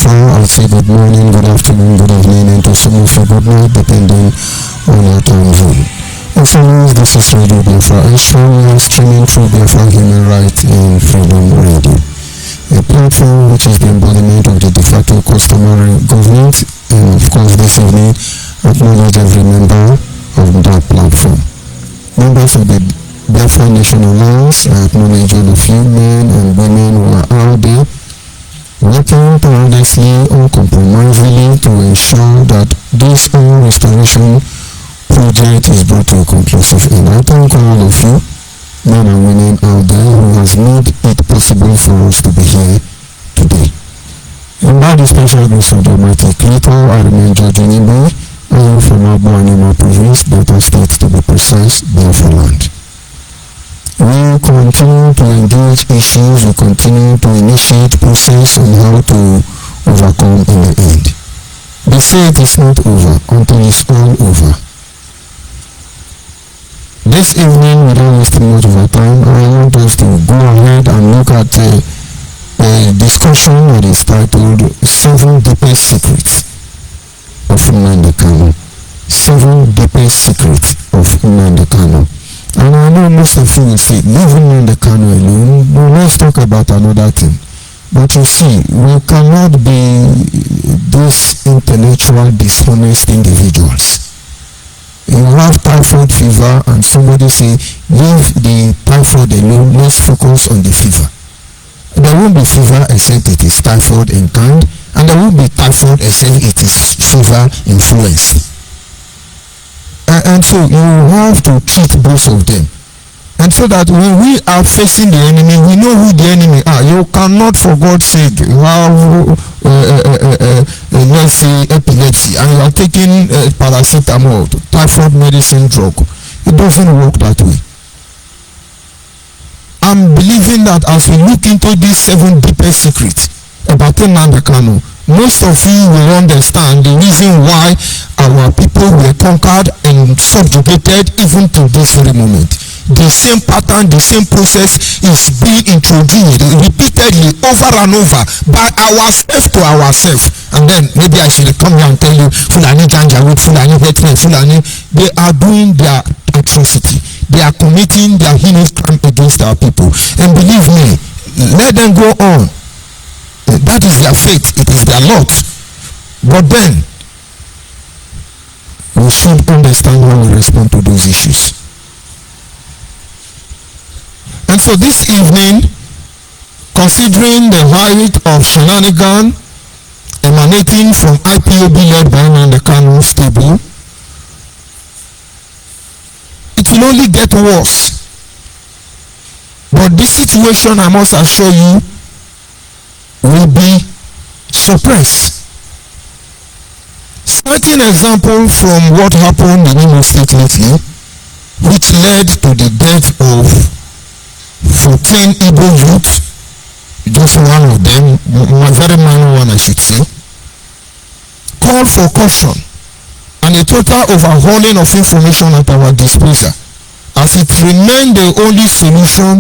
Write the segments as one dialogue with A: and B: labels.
A: Biafra, I'll say good morning, good afternoon, good evening, and to some of you good night, depending on your time zone. As always, this is Radio Biafra Extra. We are streaming through Biafra Human Rights and Freedom Radio, a platform which is the embodiment of the de facto customary government, and of course this evening acknowledge every member of that platform. Members of the Biafra Nation Alliance, I acknowledge all of you men and women who are out there working tirelessly, uncompromisingly to ensure that this whole restoration project is brought to a conclusive end. I thank all of you, men and women out there, who has made it possible for us to be here today. And by the special grace of the Almighty Creator, I remain George Onibo. I am from Abo Anima Province, Delta State to be precise, Biafra land. We continue to engage issues, we continue to initiate process on how to overcome in the end. They say it is not over until it's all over. This evening, without wasting much of our time, I want us to go ahead and look at a discussion that is titled 7 Deepest Secrets of Nnamdi Kanu. 7 Deepest Secrets of Nnamdi Kanu. And I know most of you will say, leave Nnamdi Kanu alone, no, let's talk about another thing. But you see, we cannot be these intellectual, dishonest individuals. You have typhoid fever and somebody say, leave the typhoid alone, let's focus on the fever. There won't be fever except it is typhoid in kind, and there won't be typhoid except it is fever influence. And so you have to treat both of them, and so that when we are facing the enemy, we know who the enemy are. You cannot, for God's sake, have let's say epilepsy and you are taking paracetamol, typhoid medicine drug. It doesn't work that way. I'm believing that as we look into these 7 deepest secrets about Nnamdi Kanu, most of you will understand the reason why our people were conquered and subjugated even to this very moment. The same pattern, the same process is being introduced repeatedly over and over by ourselves to ourselves. And then maybe I should come here and tell you, Fulani Janjaweed, Fulani Hetman, Fulani, they are doing their atrocity. They are committing their heinous crime against our people. And believe me, let them go on. That is their fate, it is their lot. But then we should understand how we respond to those issues. And so this evening, considering the height of shenanigan emanating from IPOB led by Nnamdi Kanu stable, it will only get worse. But this situation, I must assure you, will be suppressed. Citing example from what happened in Imo State lately, which led to the death of 14 Igbo youths, just one of them, a very minor one I should say, called for caution and a total overhauling of information at our disposal, as it remained the only solution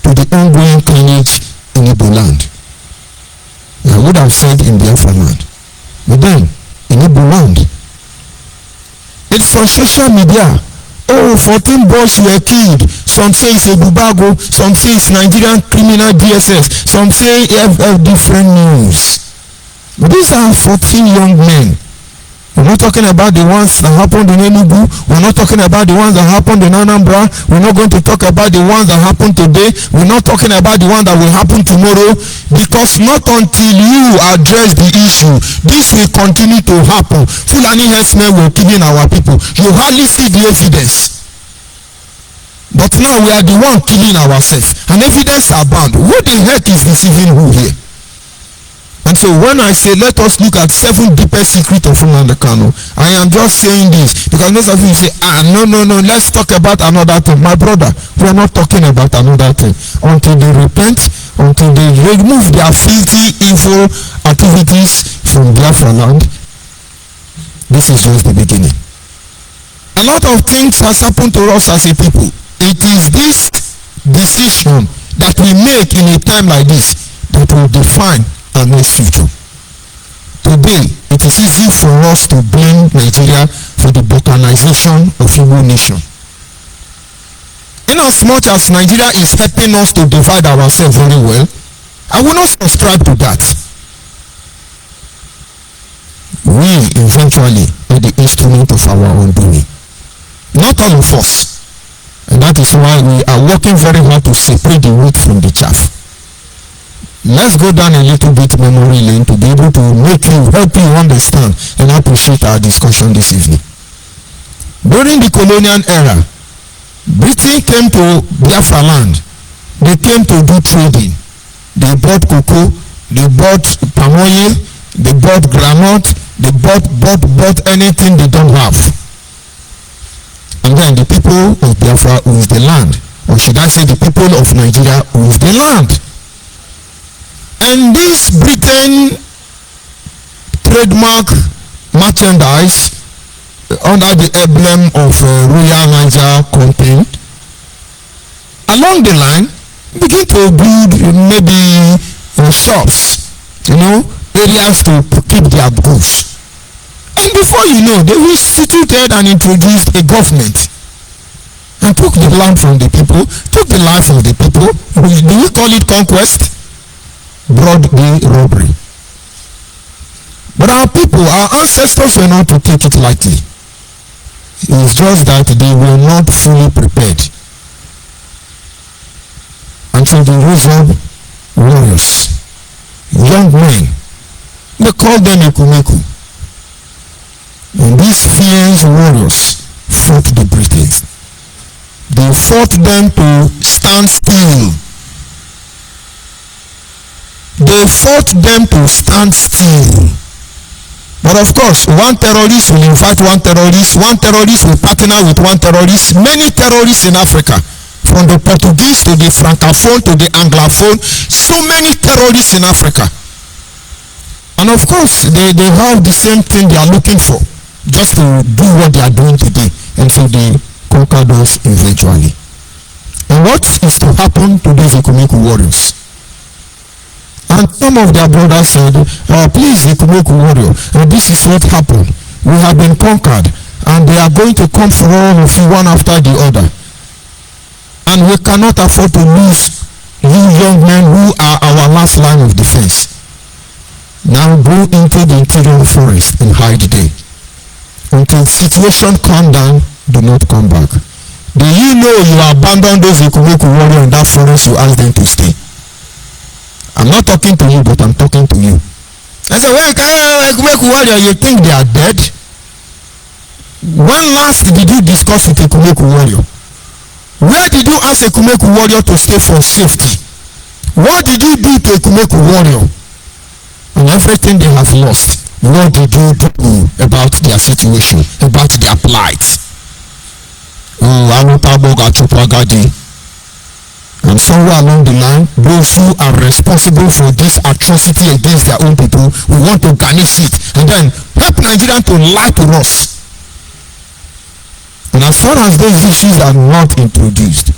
A: to the ongoing carnage in Igbo land. I would have said in Biafra land, but then in Igbo land, it's on social media. Oh, 14 boys were killed. Some say it's a Bubago, some say it's Nigerian criminal DSS, some say different news. But these are 14 young men. We're not talking about the ones that happened in Enugu. We're not talking about the ones that happened in Anambra. We're not going to talk about the ones that happened today. We're not talking about the ones that will happen tomorrow. Because not until you address the issue, this will continue to happen. Fulani herdsmen were killing our people. You hardly see the evidence. But now we are the one killing ourselves. And evidence abound. Who the heck is deceiving who here? And so when I say let us look at 7 deepest secrets of Nnamdi Kanu, I am just saying this because most of you say, no, let's talk about another thing. My brother, we are not talking about another thing. Until they repent, until they remove their filthy, evil activities from Biafra land, this is just the beginning. A lot of things has happened to us as a people. It is this decision that we make in a time like this that will define our next future. today it is easy for us to blame Nigeria for the balkanization of Igbo nation. In as much as Nigeria is helping us to divide ourselves very well, I will not subscribe to that. We eventually are the instrument of our undoing. Not all of us. And that is why we are working very hard to separate the wheat from the chaff. Let's go down a little bit memory lane to be able to help you understand and appreciate our discussion this evening. During the colonial era, Britain came to Biafra land. They came to do trading. They bought cocoa, they bought palm oil, they bought groundnut, they bought anything they don't have. And then the people of Biafra owns the land. Or should I say the people of Nigeria owns the land. And this Britain trademark merchandise under the emblem of Royal Niger Company, along the line, begin to build maybe shops, areas to keep their goods. And before you know, they instituted and introduced a government and took the land from the people, took the life of the people. Do we call it conquest? Broad day robbery. But our people, our ancestors were not to take it lightly. It's just that they were not fully prepared. And so they rose up warriors, young men. They called them Ekumeku. And these fierce warriors fought the Britons. They fought them to stand still. They fought them to stand still. But of course, one terrorist will invite one terrorist will partner with one terrorist. Many terrorists in Africa, from the Portuguese to the Francophone to the Anglophone, so many terrorists in Africa. And of course, they have the same thing they are looking for, just to do what they are doing today. And so they conquered us eventually. And what is to happen to these Ekumeku warriors? And some of their brothers said, please, Ekumeku warrior, this is what happened. We have been conquered, and they are going to come for all of you one after the other. And we cannot afford to lose you young men who are our last line of defense. Now go into the interior forest and hide there. Until the situation calm down, do not come back. Do you know you abandon those Ekumeku warriors in that forest you ask them to stay? I'm not talking to you, but I'm talking to you. I said, when you carry Ekumeku warrior, you think they are dead? When last did you discuss with Ekumeku warrior? Where did you ask Ekumeku warrior to stay for safety? What did you do to Ekumeku warrior? And everything they have lost, what did you do about their situation, about their plight? And somewhere along the line, those who are responsible for this atrocity against their own people, we want to garnish it and then help Nigeria to lie to us. And as far as those issues are not introduced,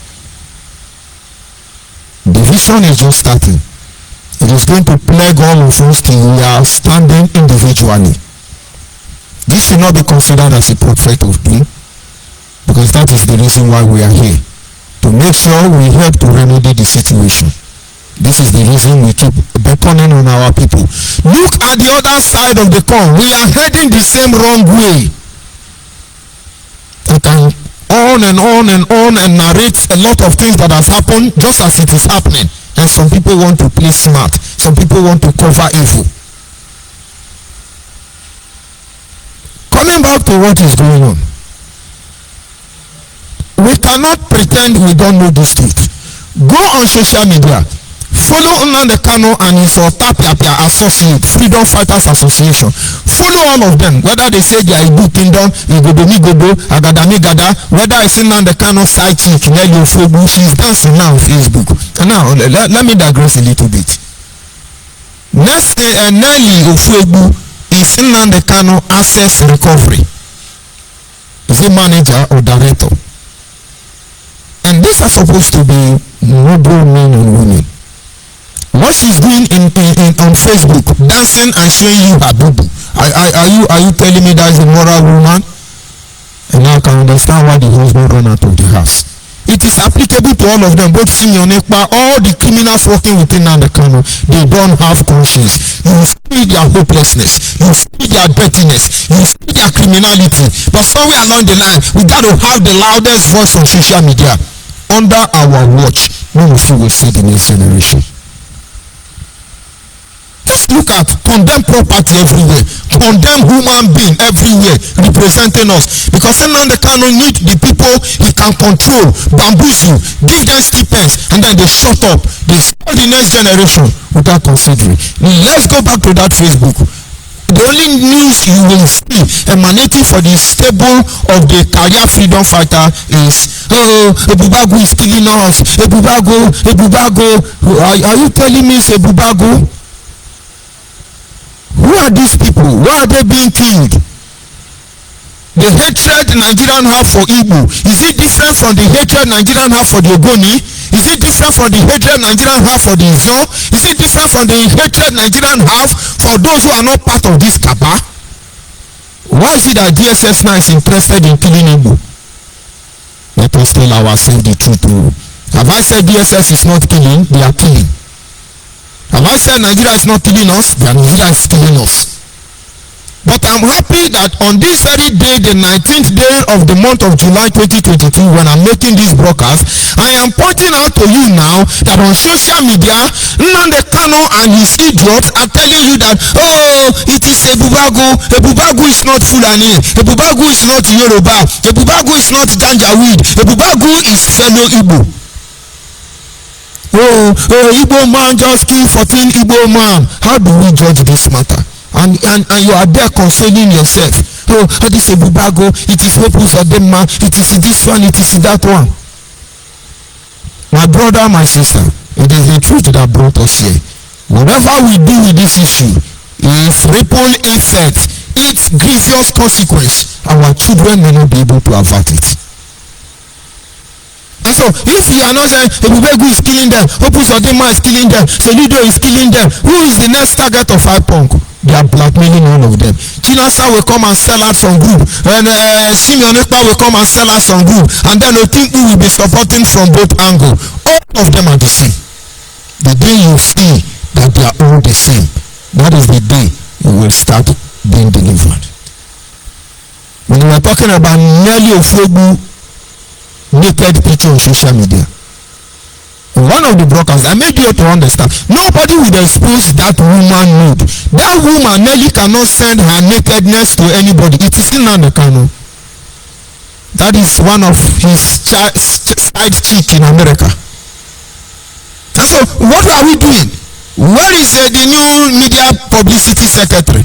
A: the vision is just starting. It is going to plague all of us till we are standing individually. This should not be considered as a prophet of doom, because that is the reason why we are here. To make sure we help to remedy the situation. This is the reason we keep beckoning on our people. Look at the other side of the coin. We are heading the same wrong way. I can on and narrate a lot of things that has happened just as it is happening. And some people want to play smart. Some people want to cover evil. Coming back to what is going on. We cannot pretend we don't know this truth. Go on social media. Follow Nnamdi Kanu and his Otapia associate, Freedom Fighters Association. Follow all of them. Whether they say they are Igbo Kingdom, Igodo, Agadamigada, whether it's Nnamdi Kanu side chick, Nelly Ofogbu, she's dancing now on Facebook. And now, let me digress a little bit. Next, Nelly Ofogbu is Nnamdi Kanu Access Recovery. Is he manager or director? And these are supposed to be noble men and women. What she's doing on Facebook, dancing and showing you her boo-boo, Are you telling me that is a moral woman? And now I can understand why the husband run out of the house. It is applicable to all of them, both Simeon Ekpa, all the criminals working within Nnamdi Kanu. They don't have conscience. You see their hopelessness, you see their dirtiness, you see their criminality. But somewhere along the line, we got to have the loudest voice on social media. Under our watch, we will see the next generation. Just look at condemn property everywhere, condemn human being everywhere representing us, because Nnamdi Kanu need the people he can control, bamboozle, give them stipends, and then they shut up. They spoil the next generation without considering. Let's go back to that Facebook. The only news you will see emanating for the stable of the career freedom fighter is, oh, Ebubago is killing us. Ebubago. Are you telling me it's Ebubago? Who are these people? Why are they being killed? The hatred Nigerians have for Igbo, is it different from the hatred Nigerians have for the Ogoni? Is it different from the hatred Nigerians have for the Izo? Is it different from the hatred Nigerians have for those who are not part of this Kaba? Why is it that DSS now is interested in killing Igbo? Let us tell ourselves the truth. Have I said DSS is not killing? They are killing. Have I said Nigeria is not killing us? Nigeria is killing us. But I'm happy that on this very day, the 19th day of the month of July 2022, when I'm making this broadcast, I am pointing out to you now that on social media, Nnamdi Kanu and his idiots are telling you that, oh, it is Ebubago. Ebubago is not Fulani. Ebubago is not Yoruba. Ebubago is not Janjaweed. Ebubago is fellow Igbo. Oh, Igbo man just killed 14 Igbo man. How do we judge this matter? And you are there consoling yourself. Oh, this is Ebubago, it is Hope Uzodinma, it is this one, it is that one. My brother, my sister, it is the truth that brought us here. Whatever we do with this issue, if ripple effect, its grievous consequence, our children may not be able to avert it. And so, if you are not saying Ebubago is killing them, Hope Uzodinma is killing them, Soludo is killing them, who is the next target of IPONC? They are blackmailing all of them. Chinasa will come and sell out some group, and Simeon Ekpa will come and sell out some group, and then Otimpu will be supporting from both angles. All of them are the same. The day you see that they are all the same, that is the day you will start being delivered. When we are talking about Nelly Ofegbu naked picture on social media, one of the brokers, I made you to understand, nobody will expose that woman nude. That woman, Nelly, cannot send her nakedness to anybody. It is Nnamdi Kanu. That is one of his side chick in America. And so, what are we doing? Where is the new media publicity secretary?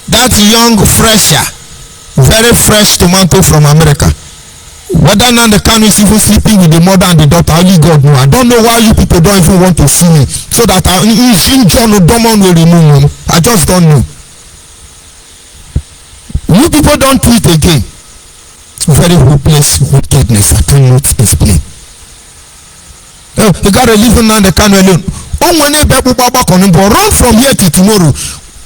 A: That young, fresher, very fresh tomato from America. Whether Nnamdi Kanu is even sleeping with the mother and the daughter, only God knows. I don't know why you people don't even want to see me, so that John Odomon will remove him. I just don't know. You people don't tweet again. Very hopeless wickedness. I cannot explain. You gotta leave Nnamdi Kanu alone. Run from here to tomorrow.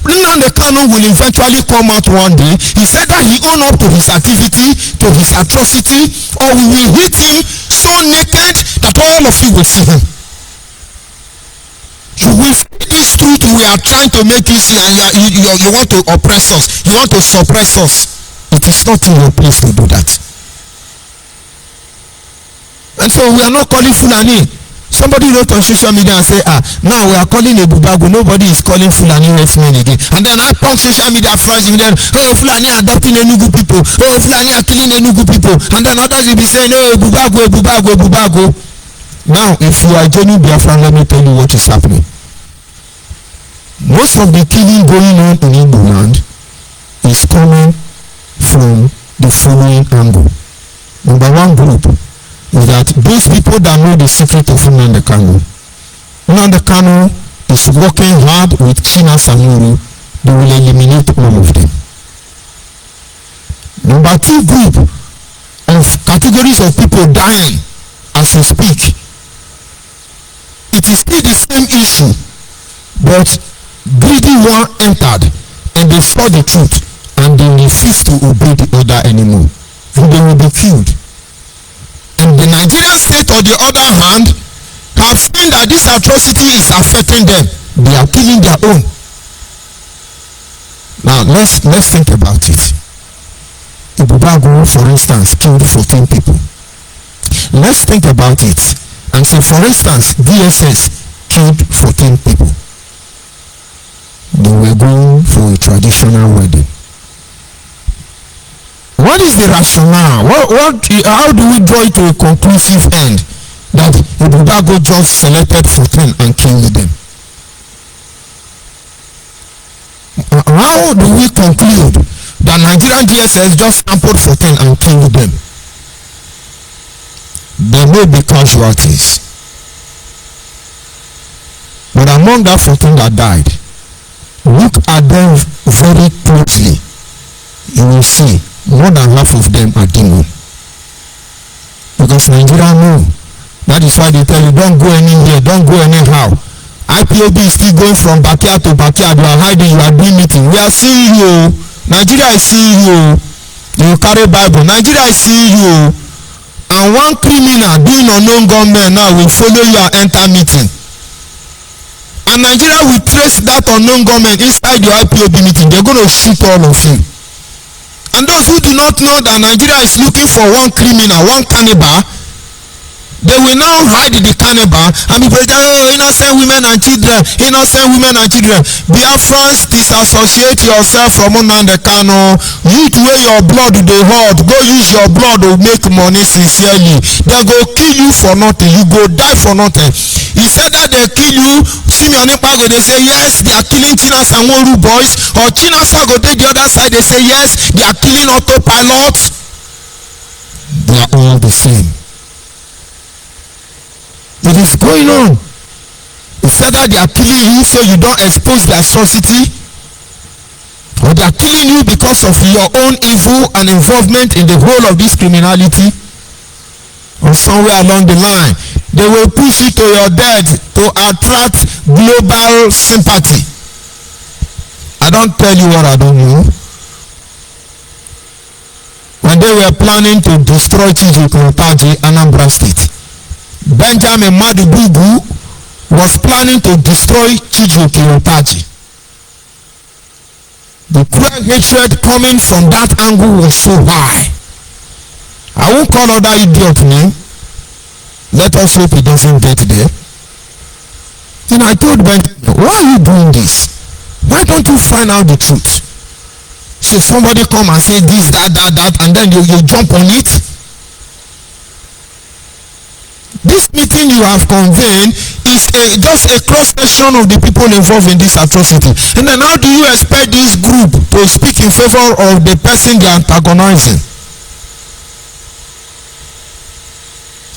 A: Nnamdi Kanu will eventually come out one day. He said that he owned up to his activity, to his atrocity, or we will hit him so naked that all of you will see him. You will see this truth we are trying to make you see, and you want to oppress us. You want to suppress us. It is not in your place to do that. And so we are not calling Fulani. Somebody wrote on social media and say, now we are calling Ebubago, nobody is calling Fulani Westmen again. And then I pump social media friends and then, oh, Fulani are adopting Enugu people, oh, Fulani are killing Enugu people. And then others will be saying, oh, Ebubago. Now, if you are genuine Biafran, let me tell you what is happening. Most of the killing going on in Igbo land is coming from the following angle. Number one group is that those people that know the secret of Nnamdi Kanu. Nnamdi Kanu is working hard with China Samuru. They will eliminate all of them. Number two group of categories of people dying as we speak. It is still the same issue, but greedy one entered, and they saw the truth and they refused to obey the order anymore, and they will be killed. And the Nigerian state, on the other hand, have seen that this atrocity is affecting them. They are killing their own. Now let's think about it. Ibubago, for instance, killed 14 people. Let's think about it and say, for instance, DSS killed 14 people. They were going for a traditional wedding. What is the rationale? How do we draw it to a conclusive end that Ibubago just selected 14 and killed them? How do we conclude that Nigerian DSS just sampled 14 and killed them? There may be casualties, but among that 14 that died, look at them very closely. You will see more than half of them are demon. Because Nigeria know. That is why they tell you, don't go anywhere, don't go anyhow. IPOB is still going from backyard to backyard. You are hiding, you are doing meeting. We are seeing you. Nigeria is seeing you. You carry Bible. Nigeria is seeing you. And one criminal doing unknown gunmen now will follow you and enter meeting. And Nigeria will trace that unknown gunmen inside your IPOB meeting. They're going to shoot all of you. And those who do not know that Nigeria is looking for one criminal, one cannibal, they will now hide the cannibal and be pretending, oh, innocent women and children, innocent women and children. Biafrans, disassociate yourself from Nnamdi Kanu. Youth where your blood dey hot, go use your blood to make money sincerely. They go kill you for nothing, you go die for nothing. He said that they kill you, Simeon Ekpago, they say yes, they are killing Chinasa and Woru boys, or Chinasa go take the other side, they say yes, they are killing autopilots. They are all the same. It is going on. It's either they are killing you so you don't expose the atrocity, or they are killing you because of your own evil and involvement in the whole of this criminality. Or somewhere along the line, they will push you to your death to attract global sympathy. I don't tell you what I don't know. When they were planning to destroy Chijioke Otaji, Anambra State, Benjamin Madubugu was planning to destroy Chijioke Otaji. The cruel hatred coming from that angle was so high. I won't call other idiot name. Let us hope he doesn't get there. Then I told Benjamin, why are you doing this? Why don't you find out the truth? So somebody come and say this, that, and then you jump on it. This meeting you have convened is just a cross-section of the people involved in this atrocity. And then how do you expect this group to speak in favor of the person they are antagonizing?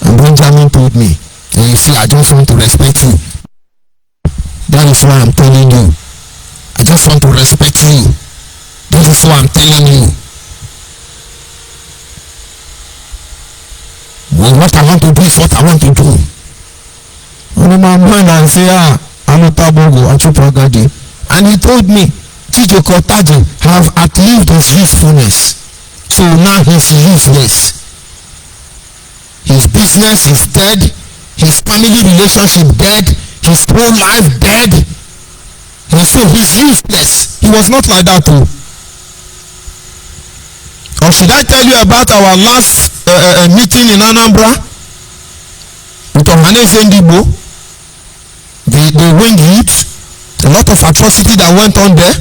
A: And Benjamin told me, you see, I just want to respect you. That is why I'm telling you. I just want to respect you. That is why I'm telling you. Well, what I want to do is what I want to do. And in my mind I say, Anutabogo, Achupagadi. And he told me, Chijioke Otaji have outlived his usefulness. So now he's useless. His business is dead. His family relationship dead. His whole life dead. And so he's useless. He was not like that too. Or should I tell you about our last meeting in Anambra with Ohaneze Ndigbo, the wing youth, a lot of atrocity that went on there.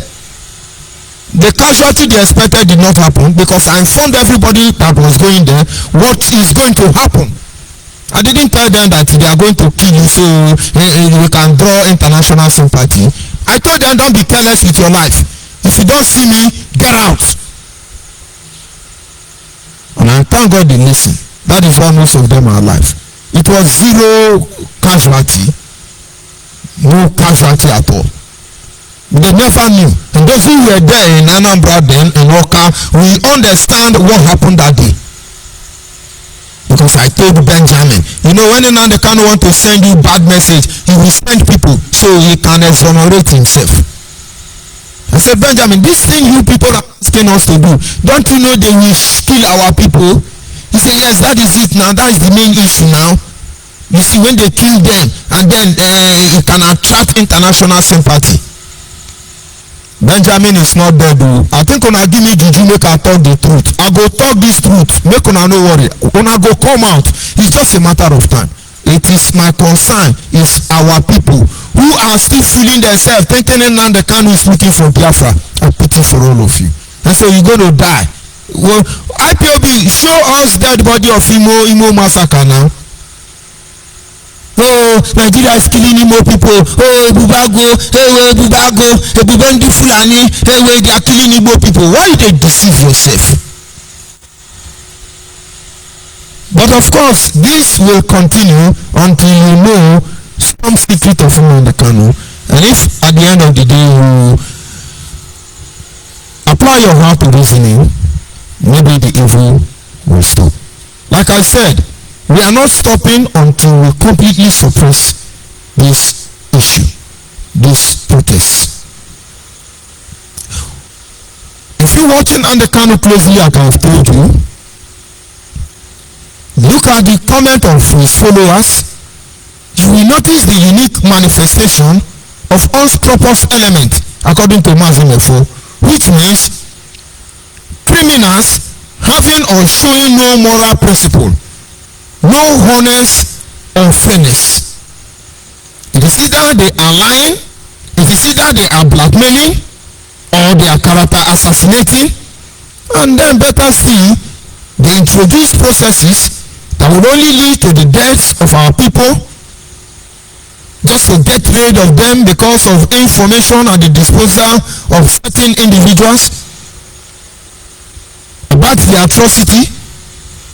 A: The casualty they expected did not happen because I informed everybody that was going there what is going to happen. I didn't tell them that they are going to kill you so we can draw international sympathy. I told them, don't be careless with your life. If you don't see me, get out. And I thank God they listen. That is why most of them are alive. It was zero casualty. No casualty at all. They never knew. And those who were there in Anambra then, in Oka, we understand what happened that day. Because I told Benjamin, you know, when Nnamdi Kanu want to send you bad message, he will send people so he can exonerate himself. I said, Benjamin, this thing you people are asking us to do, don't you know they will steal our people? He said, yes, that is it now. That is the main issue now. You see, when they kill them, and then it can attract international sympathy. Benjamin is not dead though. I think una give me juju make I talk the truth. I go talk this truth. Make una no worry. Una go come out. It's just a matter of time. It is my concern is our people who are still fooling themselves, thinking Nnamdi Kanu is looking for Biafra. I pity for all of you. And so you're going to die. Well, IPOB, show us dead body of Imo massacre now. Oh, Nigeria is killing Imo people. Oh, Ebubago, Ebubendi Fulani, they are killing Imo people. Why you deceive yourself? But of course, this will continue until you know some secret of Nnamdi Kanu. And if at the end of the day you apply your heart to reasoning, maybe the evil will stop. Like I said, we are not stopping until we completely suppress this issue, this protest. If you're watching Nnamdi Kanu closely, like I've told you, look at the comment of his followers. You will notice the unique manifestation of unscrupulous element, according to Mazimefo, which means criminals having or showing no moral principle, no honest or fairness. It is either they are lying, it is either they are blackmailing, or they are character assassinating, and then better still, they introduce processes that will only lead to the deaths of our people, just to get rid of them because of information at the disposal of certain individuals about the atrocity,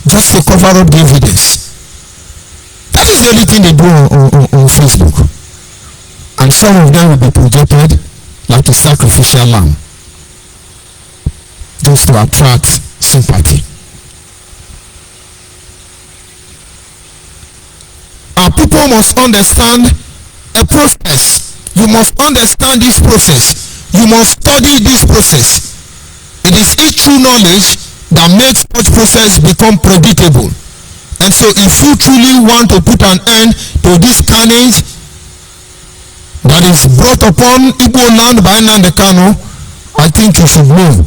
A: just to cover up the evidence. That is the only thing they do on Facebook. And some of them will be projected like a sacrificial lamb, just to attract sympathy. Our people must understand a process. You must understand this process. You must study this process. It is each true knowledge that makes such process become predictable. And so if you truly want to put an end to this carnage that is brought upon Igbo land by Nnamdi Kanu, I think you should know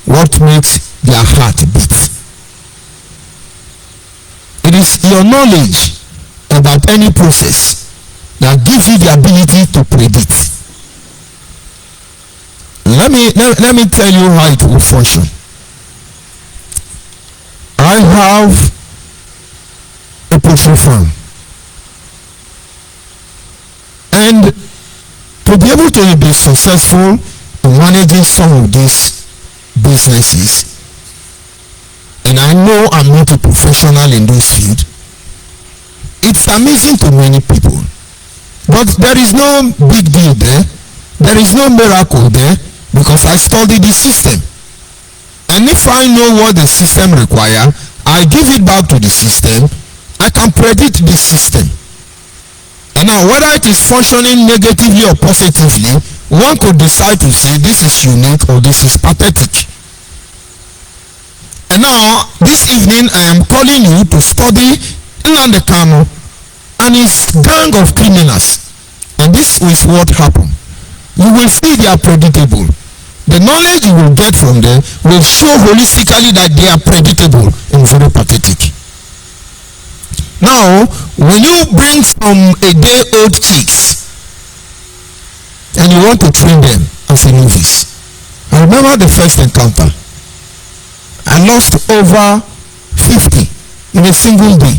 A: what makes their heart beat. It is your knowledge about any process that gives you the ability to predict. Let me tell you how it will function. I have a poultry farm, and to be able to be successful in managing some of these businesses, and I know I'm not a professional in this field, it's amazing to many people. But there is no big deal there. There is no miracle there, because I study the system. And if I know what the system requires, I give it back to the system. I can predict the system. And now, whether it is functioning negatively or positively, one could decide to say this is unique or this is pathetic. And now, this evening, I am calling you to study Nnamdi Kanu and his gang of criminals. And this is what happened. You will see they are predictable. The knowledge you will get from them will show holistically that they are predictable and very pathetic. Now, when you bring some a day old chicks and you want to train them as a novice, I remember the first encounter. I lost over 50 in a single day.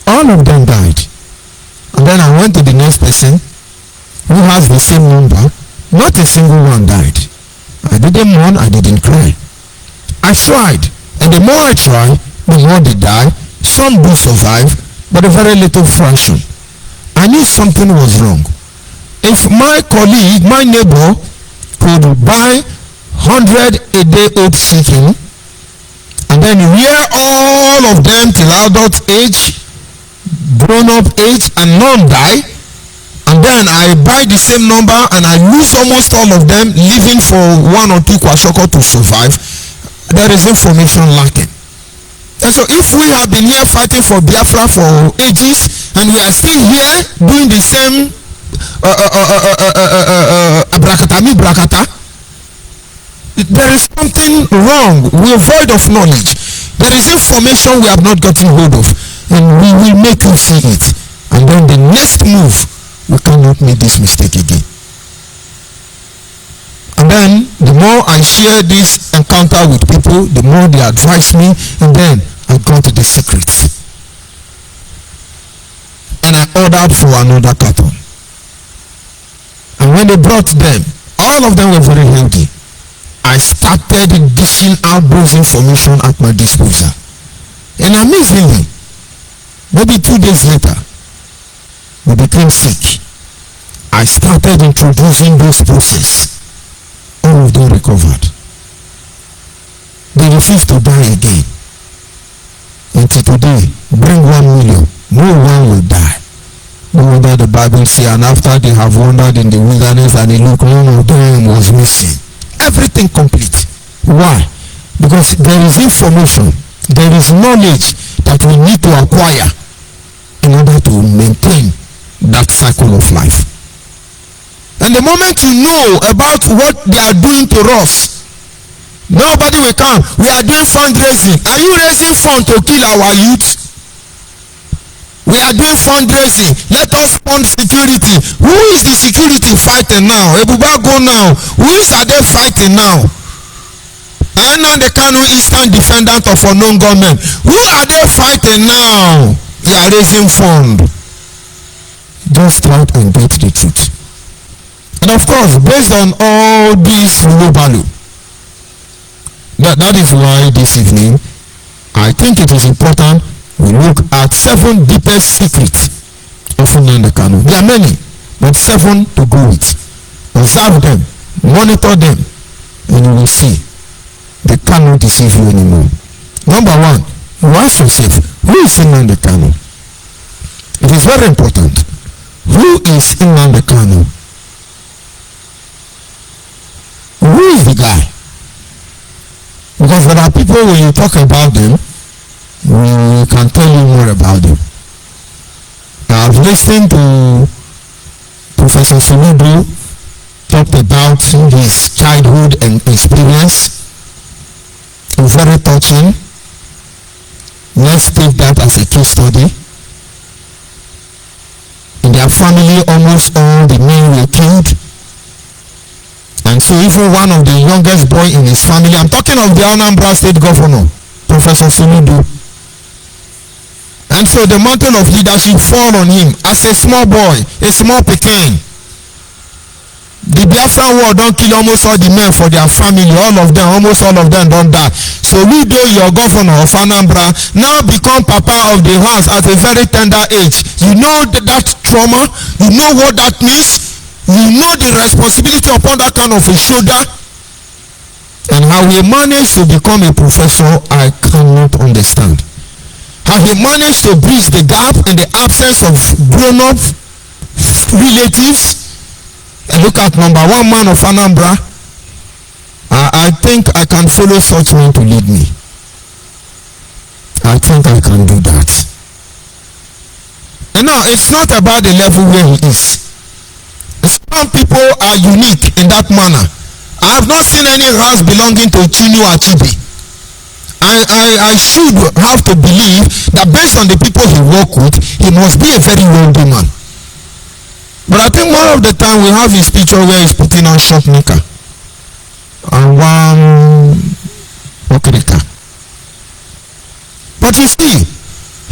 A: All of them died. And then I went to the next person who has the same number. Not a single one died. I didn't mourn, I didn't cry. I tried. And the more I try, the more they die. Some do survive, but a very little fraction. I knew something was wrong. If my colleague, my neighbor, could buy 100 a day old chicken and then rear all of them till adult age, grown up age, and none die, and then I buy the same number and I lose almost all of them, leaving for 1 or 2 kwashiorkor to survive, there is information lacking. And so if we have been here fighting for Biafra for ages and we are still here doing the same brakata, there is something wrong. We are void of knowledge. There is information we have not gotten hold of, and we will make you see it. And then the next move, we cannot make this mistake again. And then the more I share this encounter with people, the more they advise me, and then I got the secret. And I ordered for another carton. And when they brought them, all of them were very healthy. I started dishing out those information at my disposal. And amazingly, maybe 2 days later, we became sick. I started introducing those processes. All of them recovered. They refused to die again. Until today, bring 1 million, no one will die. No wonder the Bible says, and after they have wandered in the wilderness and they look, none of them was missing. Everything complete. Why? Because there is information, there is knowledge that we need to acquire in order to maintain that cycle of life. And the moment you know about what they are doing to us, nobody will come. We are doing fundraising. Are you raising funds to kill our youth? We are doing fundraising. Let us fund security. Who is the security fighting now? Ebuba go now. Who are they fighting now? Nnamdi Kanu Eastern Defendant of Unknown Government. Who are they fighting now? They are raising fund. Just try and get the truth. And of course, based on all this globally, that is why this evening, I think it is important we look at 7 deepest secrets of Nnamdi Kanu. There are many, but 7 to go with. Observe them, monitor them, and you will see they cannot deceive you anymore. Number 1, you ask yourself, who is Nnamdi Kanu? It is very important. Who is Nnamdi Kanu? Who is the guy? Because there are people, when you talk about them, we can tell you more about them. I've listened to Professor Soludo talked about his childhood and experience. It's very touching. Let's take that as a case study. In their family, almost all the men were killed. And so even one of the youngest boy in his family, I'm talking of the Anambra State Governor, Professor Soludo. And so the mantle of leadership fall on him as a small boy, a small pecan. The Biafra war don't kill almost all the men for their family. Almost all of them don't die. So Ludo, your governor of Anambra, now become papa of the house at a very tender age. You know that trauma. You know what that means. You know the responsibility upon that kind of a shoulder. And how he managed to become a professor, I cannot understand. How he managed to bridge the gap in the absence of grown-up relatives. And look at number 1 man of Anambra. I think I can follow such men to lead me. I think I can do that. And now, it's not about the level where he is. Some people are unique in that manner. I have not seen any house belonging to Chinua Achebe. I should have to believe that based on the people he worked with, he must be a very wealthy man. But I think more of the time we have his picture where he's putting on short knicker and one okrika. But you see,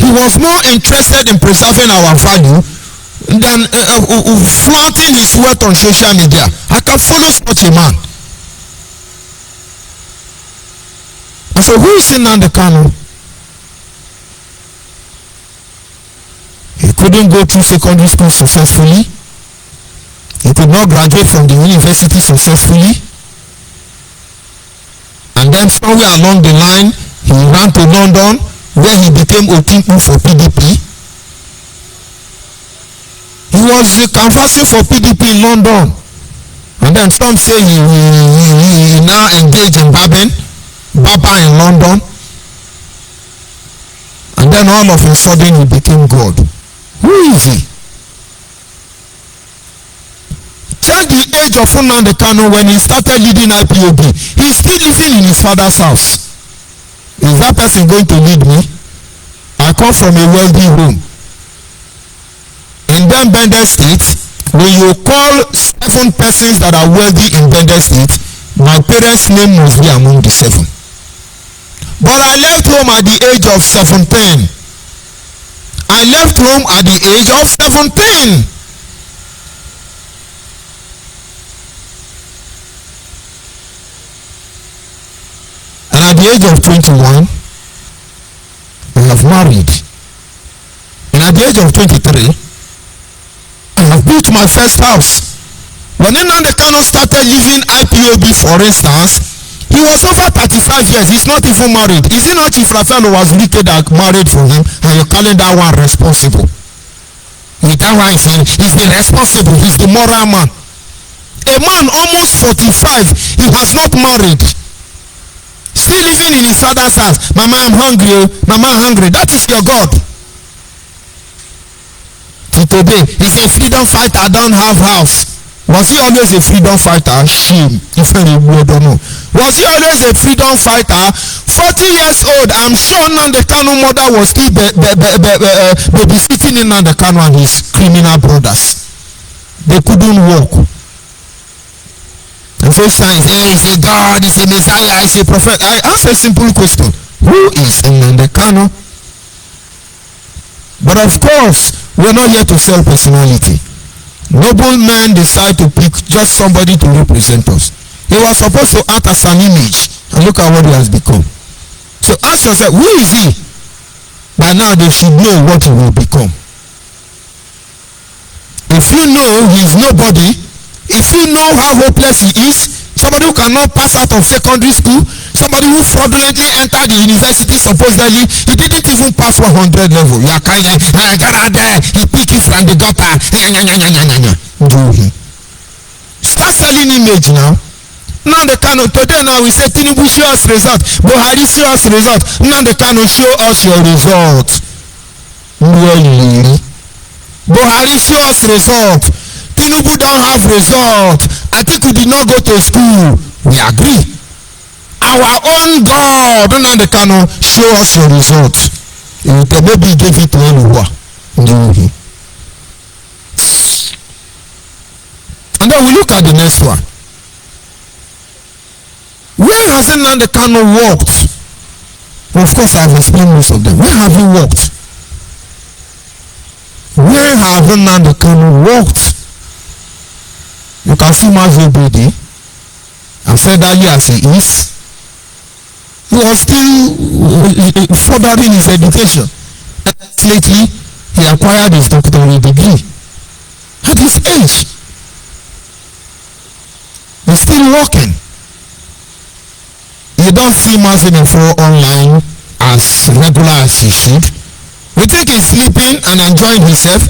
A: he was more interested in preserving our value than flaunting his wealth on social media. I can follow such a man. And so who is Nnamdi Kanu? He couldn't go through secondary school successfully. He could not graduate from the university successfully. And then somewhere along the line, he ran to London where he became Otimpu for PDP. He was canvassing for PDP in London. And then some say he now engaged in Baba in London. And then all of a sudden he became God. Who is he? Check the age of Nnamdi Kanu when he started leading IPOB. He's still living in his father's house. Is that person going to lead me? I come from a wealthy home. In Bendel State, when you call 7 persons that are wealthy in Bendel State, my parents' name must be among the 7. But I left home at the age of 17. I left home at the age of 17. And at the age of 21, I have married. And at the age of 23, I have built my first house. When Nnamdi Kanu started leaving IPOB, for instance, he was over 35 years. He's not even married. Is it not Chief Raphael who was wicked that married for him and you're calling that one responsible? That one he's the responsible. He's the moral man. A man almost 45, he has not married. Still living in his father's house. Mama, I'm hungry. Mama, I'm hungry. That is your God. Today, he's a freedom fighter. I don't have house. Was he always a freedom fighter? Shame. If you don't know. Was he always a freedom fighter? 40 years old. I'm sure Nnamdi Kanu mother was still babysitting Nnamdi Kanu and his criminal brothers. They couldn't walk. And so signs, he's a God, he's a Messiah, he's a prophet. I ask a simple question. Who is Nnamdi Kanu? But of course, we're not here to sell personality. Noble men decide to pick just somebody to represent us. He was supposed to act as an image. And look at what he has become. So ask yourself, who is he? By now they should know what he will become. If you know he is nobody, if you know how hopeless he is, somebody who cannot pass out of secondary school, somebody who fraudulently entered the university supposedly, he didn't even pass 100 level. You are kind of, he picked you from the gutter. Start selling image now. Nnamdi Kanu, today now we say Tinubu show us result. Buhari show us result. Nnamdi Kanu show us your result. Really? Buhari show us result. Tinubu don't have result. Atiku did not go to school. We agree. Our own God, Nnamdi Kanu, show us your result. Maybe he gave it to anyone. And then we look at the next one. Where has Nnamdi Kanu walked? Well, of course, I have explained most of them. Where have you walked? Where have Nnamdi Kanu walked? You can see Mazi Obedi. I've said earlier as he is. He was still furthering his education. Lately, he acquired his doctorate degree. At his age, he's still working. You don't see Mazi Mefo online as regular as he should. We think he's sleeping and enjoying himself.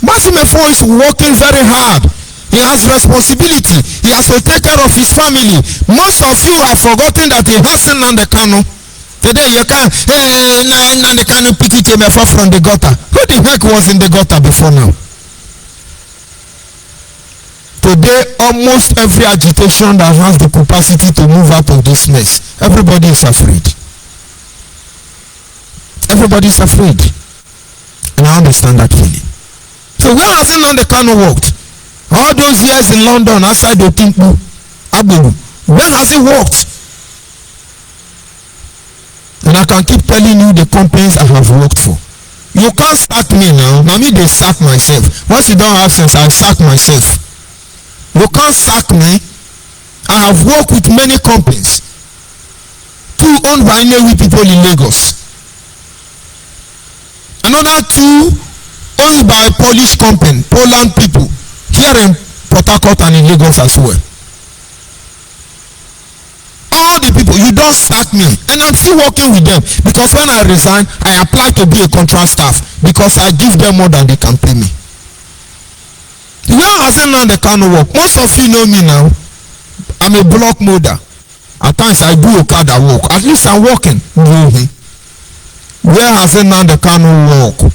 A: Mazi Mefo is working very hard. He has responsibility. He has to take care of his family. Most of you have forgotten that he has Nnamdi Kanu. Today you can't, Nnamdi Kanu pity Mefo from the gutter. Who the heck was in the gutter before now? Today, almost every agitation that has the capacity to move out of this mess, everybody is afraid. Everybody is afraid. And I understand that feeling. So where has Nnamdi Kanu worked? All those years in London, outside the Timpu, Agbero, where has he worked? And I can keep telling you the companies I have worked for. You can't sack me now. Now me, they sack myself. Once you don't have sense, I sack myself. You can't sack me. I have worked with many companies. 2 owned by Inewi people in Lagos. Another 2 owned by a Polish company, Poland people, here in Port Harcourt and in Lagos as well. All the people, you don't sack me. And I'm still working with them. Because when I resign, I apply to be a contract staff. Because I give them more than they can pay me. Where has Nnamdi Kanu work? Most of you know me now. I'm a block molder. At times I do Okada work. At least I'm working. Where has Nnamdi Kanu work?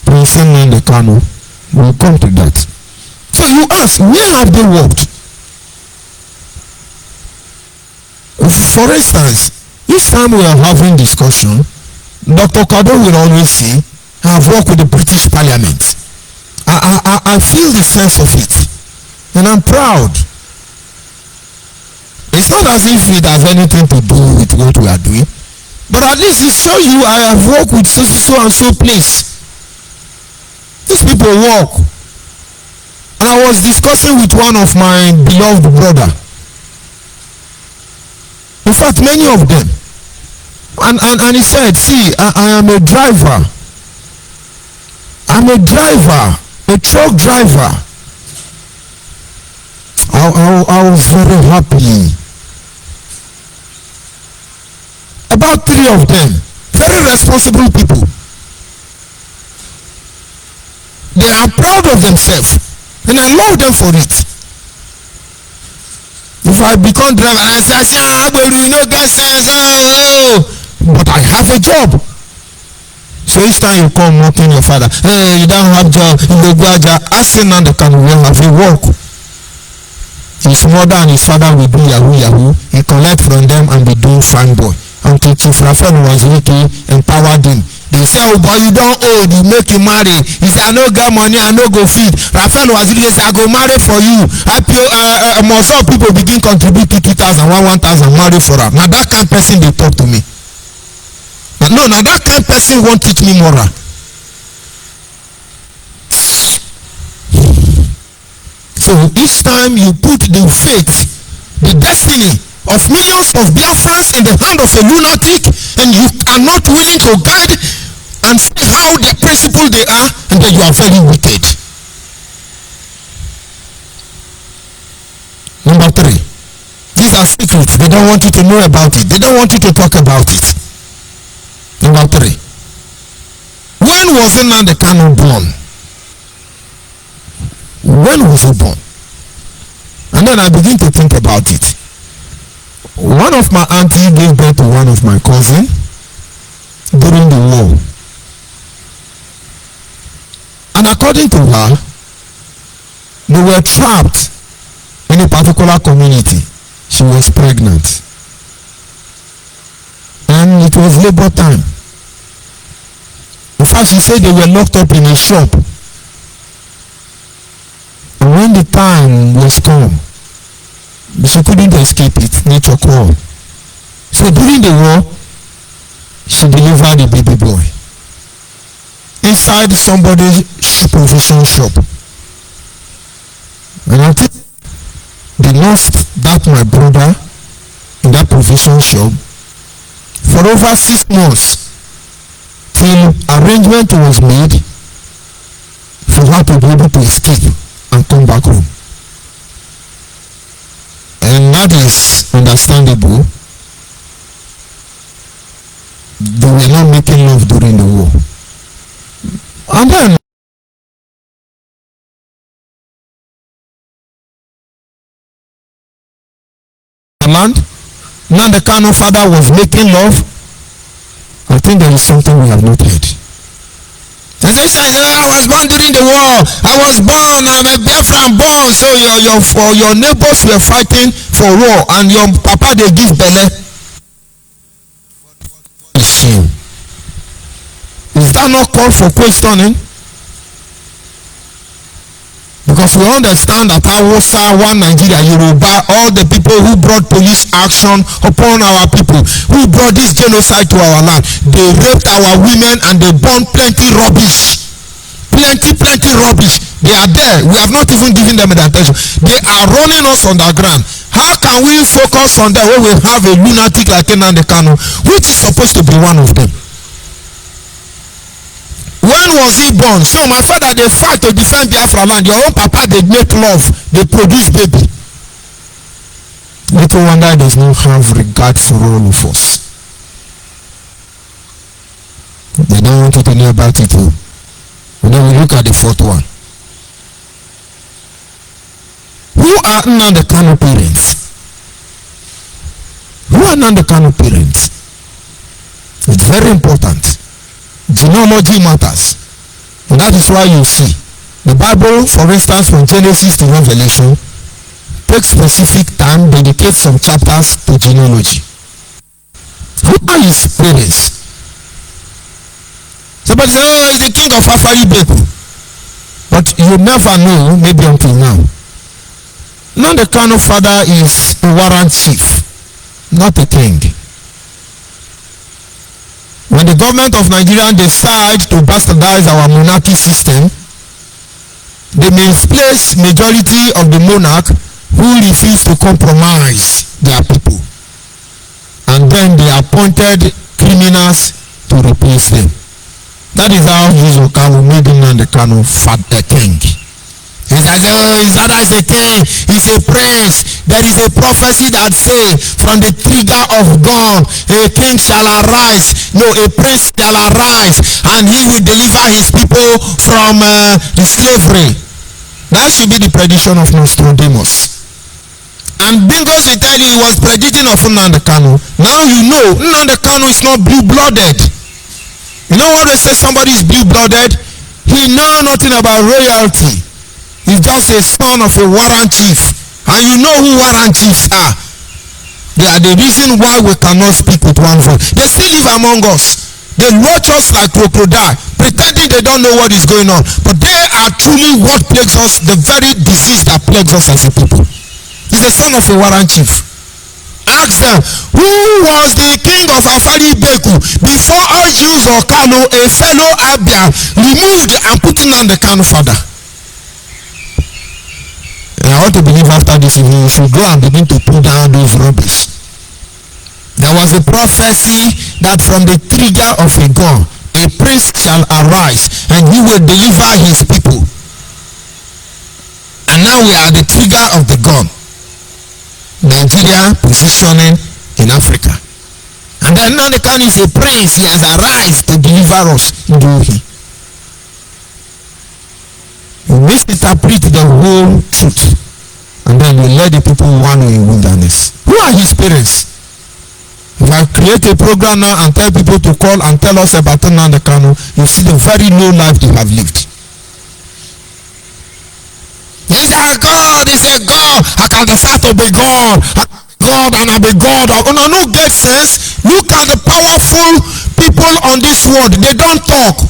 A: Prince Nnamdi Kanu. We'll come to that. So you ask, where have they worked? For instance, each time we are having discussion, Dr. Kado will always say, I have worked with the British Parliament. I feel the sense of it. And I'm proud. It's not as if it has anything to do with what we are doing. But at least it shows you I have worked with so and so place. These people work. And I was discussing with one of my beloved brother. In fact, many of them. And he said, see, I am a driver. I'm a driver, a truck driver. I was very happy. About 3 of them, very responsible people. They are proud of themselves, and I love them for it. If I become driver, I say, you no get sense, but I have a job. So each time you come knocking your father, you don't have job, you go ask Nnamdi Kanu will have a work. His mother and his father will do yahoo. He collect from them and be doing fine boy. Until Chief Raphael Nwaziri empowered him. They say, oh boy, you don't old, you make you marry. He said, I no get money, I no go feed. Raphael Nwaziri say, I go marry for you. Most of people begin contribute 2,000, 1,000, marry for her. Now that kind of person they talk to me. Now that kind of person won't teach me moral. So each time you put the faith, the destiny of millions of Biafrans in the hand of a lunatic, and you are not willing to guide and see how the principle they are, and then you are very wicked. Number 3, these are secrets. They don't want you to know about it. They don't want you to talk about it. Number 3, when was Nnamdi Kanu born? When was he born? And then I begin to think about it. One of my auntie gave birth to one of my cousin during the war. And according to her, they were trapped in a particular community. She was pregnant. And it was labor time. In fact, she said they were locked up in a shop. And when the time was come, she couldn't escape it. Nature called. So during the war, she delivered a baby boy inside somebody's provision shop. And I think they lost that my brother in that provision shop for over 6 months till arrangement was made for her to be able to escape and come back home. And that is understandable. They were not making love during the war. And then Nnamdi Kanu father was making love. I think there is something we have not heard. And they say, I was born during the war. I was born, I'm a Biafran born. So your neighbors were fighting for war, and your papa they give belle. Is that not called for questioning? Because we understand that Hausa, one Nigeria, Yoruba, all the people who brought police action upon our people, who brought this genocide to our land, they raped our women and they burned plenty rubbish. Plenty rubbish. They are there. We have not even given them the attention. They are running us underground. How can we focus on that when we have a lunatic like Nnamdi Kanu, which is supposed to be one of them? When was he born? So my father, they fight to defend Biafra land. Your own papa, they make love. They produce baby. Little wonder does not have regard for all of us. They don't want you to know about it too. And then we look at the 4th one. Who are Nnamdi Kanu parents? Who are Nnamdi Kanu parents? It's very important. Genealogy matters. And that is why you see the Bible, for instance, from Genesis to Revelation, takes specific time, dedicates some chapters to genealogy. Who are his parents? Somebody say, oh, he's the king of Afari Beku. But you never know, maybe until now. Nnamdi Kanu father is a warrant chief, not a king. When the government of Nigeria decide to bastardize our monarchy system, they misplace majority of the monarch who refuse to compromise their people. And then they appointed criminals to replace them. That is how Jesus Kanu made Nnamdi Kanu a king. He says, oh, his father is a king, he's a prince. There is a prophecy that says, from the trigger of God, a king shall arise. No, a prince shall arise, and he will deliver his people from the slavery. That should be the prediction of Nostradamus. And Bingos will tell you he was predicting of Nnamdi Kanu. Now you know Nnamdi Kanu is not blue-blooded. You know what they say somebody is blue-blooded? He knows nothing about royalty. He's just a son of a warrant chief. And you know who warrant chiefs are. They are the reason why we cannot speak with one voice. They still live among us. They watch us like crocodile, pretending they don't know what is going on. But they are truly what plagues us, the very disease that plagues us as a people. He's the son of a warrant chief. Ask them, who was the king of Afari Beku before Ojuzo Kanu, a fellow Abia, removed and put in on the Kanu father? And I want to believe after this, you should go and begin to pull down those rubbish. There was a prophecy that from the trigger of a gun, a prince shall arise and he will deliver his people. And now we are the trigger of the gun. Nigeria positioning in Africa. And then Nnamdi Kanu is a prince, he has arisen to deliver us. You misinterpret the whole truth, and then you let the people wander in wilderness. Who are his parents? If I create a program now and tell people to call and tell us about Nnamdi Kanu, you see the very low life they have lived. He's a God, he's a God. I can decide to be God. God and I'll be God. Oh, no get sense. Look at the powerful people on this world. They don't talk.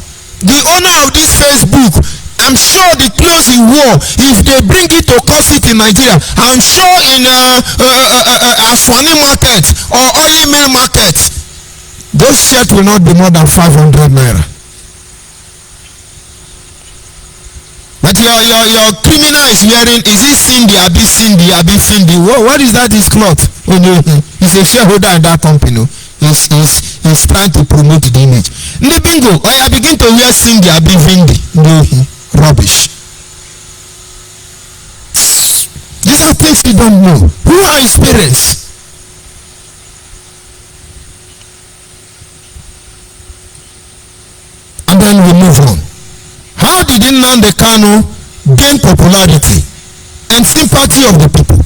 A: The owner of this Facebook, I'm sure the clothes he wore, if they bring it to cost it in Nigeria, I'm sure in Aswani market or oil mill market, those shirts will not be more than 500 naira. But your criminal is wearing, is it Cindy, Abi? What is that, his cloth? He's a shareholder in that company. He's trying to promote the image. Bingo, I begin to wear Cindy, Abi, rubbish. These are things you don't know. Who are his parents? And then we move on. How did Nnamdi Kanu gain popularity and sympathy of the people?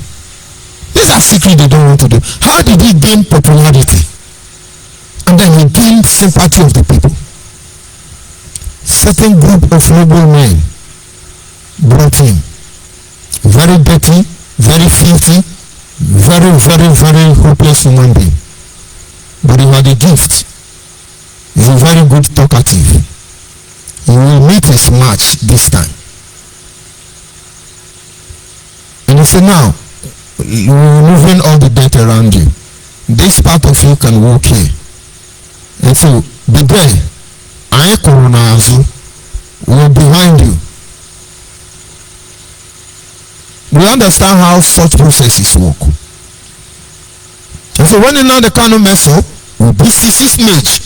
A: These are secrets they don't want to do. How did he gain popularity? And then he gained sympathy of the people. Certain group of noble men brought him. Very dirty, very filthy, very, very, very hopeless human being. But he had a gift. He's a very good talkative. He will meet his match this time. And he said, now, you're moving all the dirt around you. This part of you can walk here. And so, be there. I will behind you. We understand how such processes work. And so when Nnamdi Kanu mess up, this is his mage.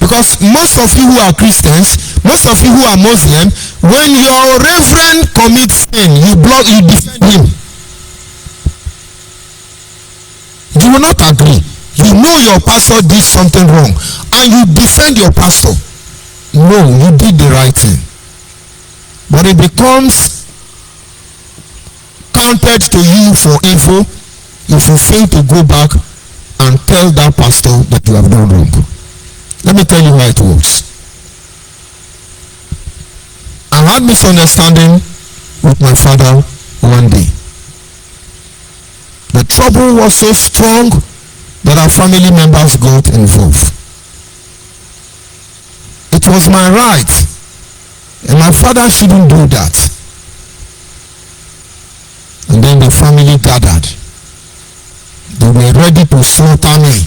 A: Because most of you who are Christians, most of you who are Muslim, when your reverend commits sin, you defend him. You will not agree. You know your pastor did something wrong, and you defend your pastor. No, you did the right thing. But it becomes wanted to you for info if you fail to go back and tell that pastor that you have done wrong. Let me tell you how it works. I had misunderstanding with my father one day. The trouble was so strong that our family members got involved. It was my right, and my father shouldn't do that. And then the family gathered. They were ready to slaughter me.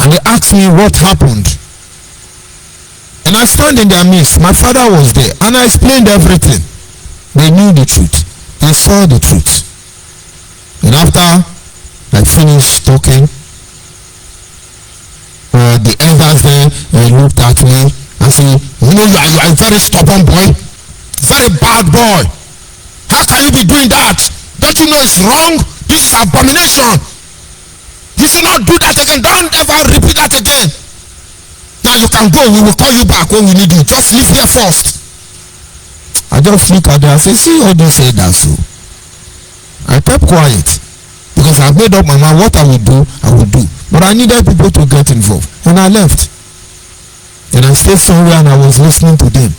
A: And they asked me what happened. And I stand in their midst. My father was there, and I explained everything. They knew the truth. They saw the truth. And after I finished talking, the elders there looked at me and said, you know, you are a very stubborn boy, very bad boy. How can you be doing that? Don't you know it's wrong? This is abomination. You should not do that again. Don't ever repeat that again. Now you can go. We will call you back when we need you. Just leave here first. I just look at them and say, see all this said that so. I kept quiet because I made up my mind what I will do, I will do. But I needed people to get involved. And I left. And I stayed somewhere and I was listening to them.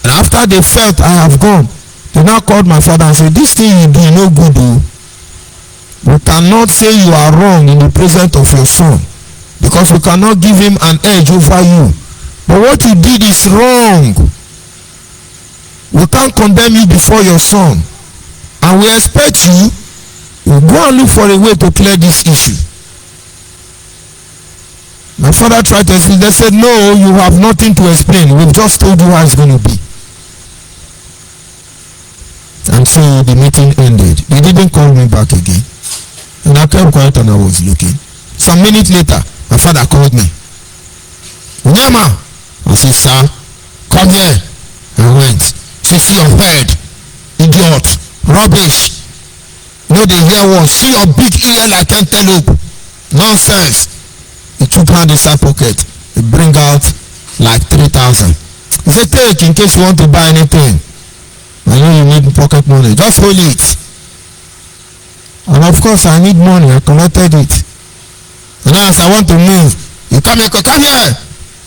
A: And after they felt I have gone, they now called my father and said, this thing you do no good. We cannot say you are wrong in the presence of your son, because we cannot give him an edge over you. But what you did is wrong. We can't condemn you before your son. And we expect you to go and look for a way to clear this issue. My father tried to explain. They said, no, you have nothing to explain. We've just told you how it's going to be. And so the meeting ended. They didn't call me back again. And I kept quiet and I was looking. Some minutes later, my father called me. Unyama! I said, sir, come here. I went. She see your head. Idiot. Rubbish. You know the hair was. See your big ear like antelope. Nonsense. He took out inside pocket. He bring out like 3,000. He said, take in case you want to buy anything. I know you need pocket money. Just hold it. And of course I need money. I collected it. And now as I want to move, you come here.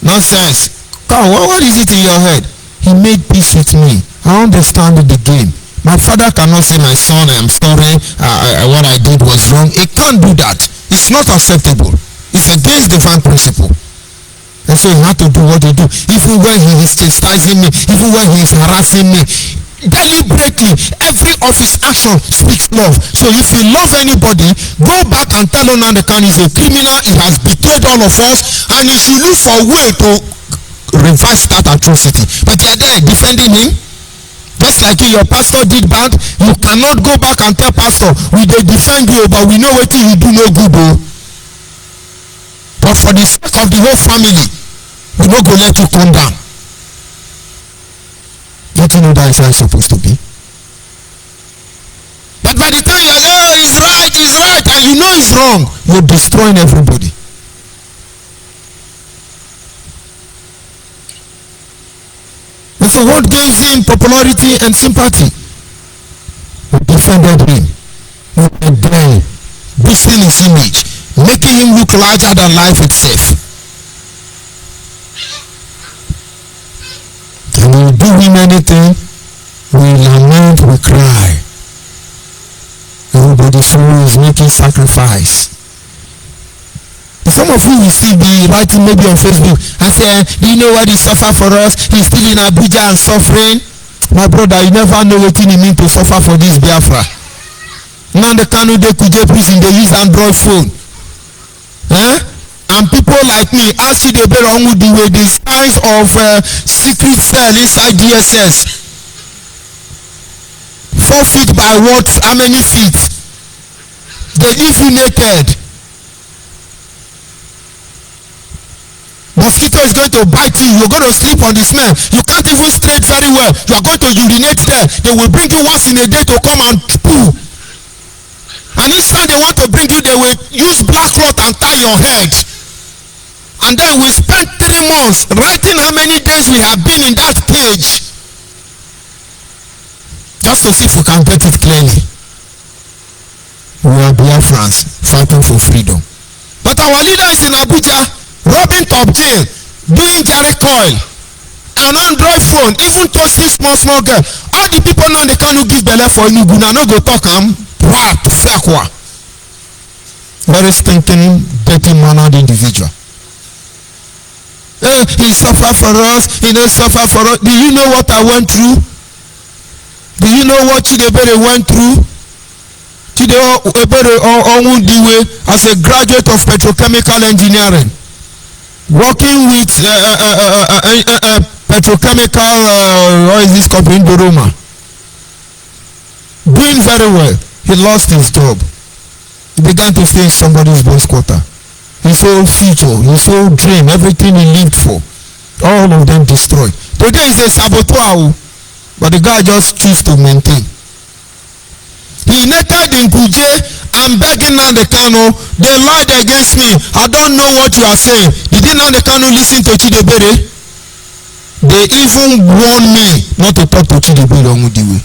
A: Nonsense. Come, what is it in your head? He made peace with me. I understand the game. My father cannot say, my son, I am sorry, what I did was wrong. He can't do that. It's not acceptable. It's against divine principle. And so he had to do what he do. Even when he is chastising me, even when he is harassing me, deliberately, every of his action speaks love. So if you love anybody, go back and tell Nnamdi he's a criminal, he has betrayed all of us, and you should look for a way to reverse that atrocity. But you are there defending him. Just like your pastor did bad, you cannot go back and tell pastor, we dey defend you, but we know what you do no good. But for the sake of the whole family, we no go let you come down. Don't you know that is how it's supposed to be? But by the time you are there, he's right, and you know it's wrong, you're destroying everybody. And so what gave him popularity and sympathy? We defended him. We were there, boosting his image, making him look larger than life itself. And we do him anything, we lament, we cry. Everybody is making sacrifice. Some of you will still be writing maybe on Facebook and say, do you know what he suffered for us? He's still in Abuja and suffering. My brother, you never know what it means to suffer for this Biafra. Now the Kanu de Kuje prison, they use Android phone. And people like me, ask you the size of secret cell inside DSS. 4 feet by what? How many feet? They leave you naked. Mosquito is going to bite you. You're going to sleep on the smell. You can't even straight very well. You are going to urinate there. They will bring you once in a day to come and poo. And each time they want to bring you, they will use black cloth and tie your head. And then we spent 3 months writing how many days we have been in that cage. just to see if we can get it clearly. We are Biafrans fighting for freedom. But our leader is in Abuja, robbing top jail, doing Jerry coil, an Android phone, even toasting small girl. All the people now they cannot give belle for Enugu, now no go talk am rap fiakwa. Very stinking, dirty mannered individual. He suffered for us, he don't suffer for us. Do you know what I went through? Do you know what Chidebere went through? Chidebere Onwudiwe as a graduate of petrochemical engineering, working with petrochemical what is this company, Doroma, doing very well. He lost his job. He began to stay in somebody's boys' quarter. His whole future, his whole dream, everything he lived for, all of them destroyed. Today is a saboteur, but the guy just choose to maintain. He naked in Kuje and begging Nnamdi Kanu, they lied against me. I don't know what you are saying. Did Nnamdi Kanu listen to Chidebere? They even warned me not to talk to Chidebere Onwudiwe.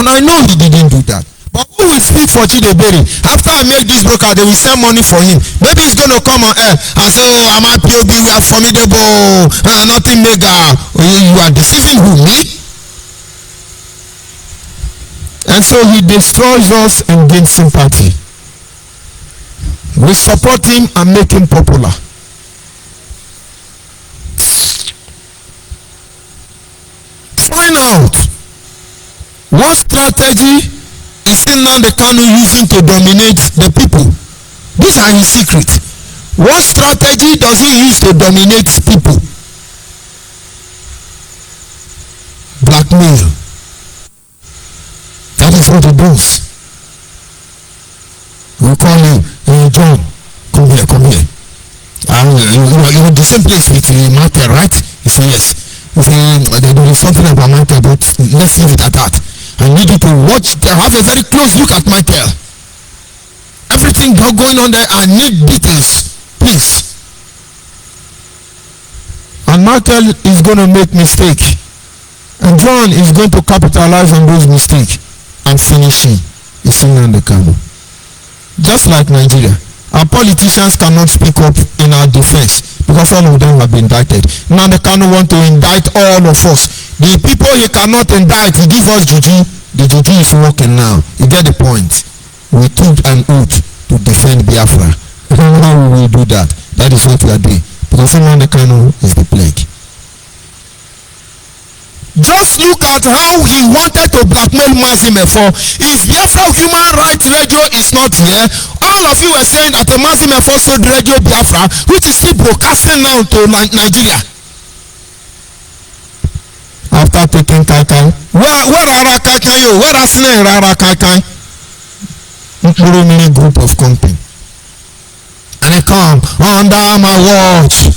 A: And I know he didn't do that. But who will speak for Chidebere? After I make this broker, they will send money for him. Maybe he's going to come on air and say, oh, I'm a POB, we are formidable, nothing mega. You are deceiving who, me? And so he destroys us and gains sympathy. We support him and make him popular. Find out what strategy is Nnamdi Kanu using to dominate the people. These are his secrets. What strategy does he use to dominate people? Blackmail. That is what he does. We call him, hey John, come here. You're in the same place with Michael, right? He said yes. He said there is something about Michael, but let's leave it at that. I need you to watch, have a very close look at Michael. Everything going on there, I need details, please. And Michael is going to make mistake. And John is going to capitalize on those mistakes and finish him. It's Nnamdi Kanu. Just like Nigeria, our politicians cannot speak up in our defense because all of them have been indicted. Nnamdi Kanu want to indict all of us. The people he cannot indict, he give us juju. The juju is working now. You get the point. We took an oath to defend Biafra. How will we do that? That is what we are doing. Because Nnamdi Kanu is the plague. Just look at how he wanted to blackmail Mazi Mefo. If Biafra Human Rights Radio is not here, all of you were saying that Mazi Mefo sold Radio Biafra, which is still broadcasting now to Nigeria. After taking Kaikai, where are Kaikai? Where are Snare Rara Kaikai? Many group of company. And they come under my watch,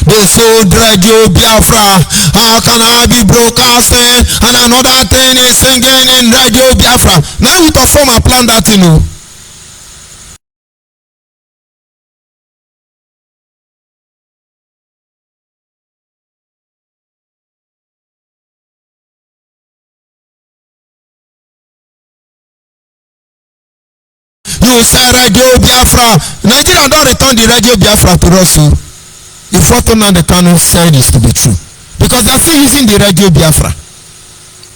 A: they sold Radio Biafra. How can I be broadcasting and another thing is singing in Radio Biafra? Now you perform a plan that you know. You say Radio Biafra. Nigeria don't return the Radio Biafra to us. If what Nnamdi Kanu said is to be true. Because they are still using the Radio Biafra.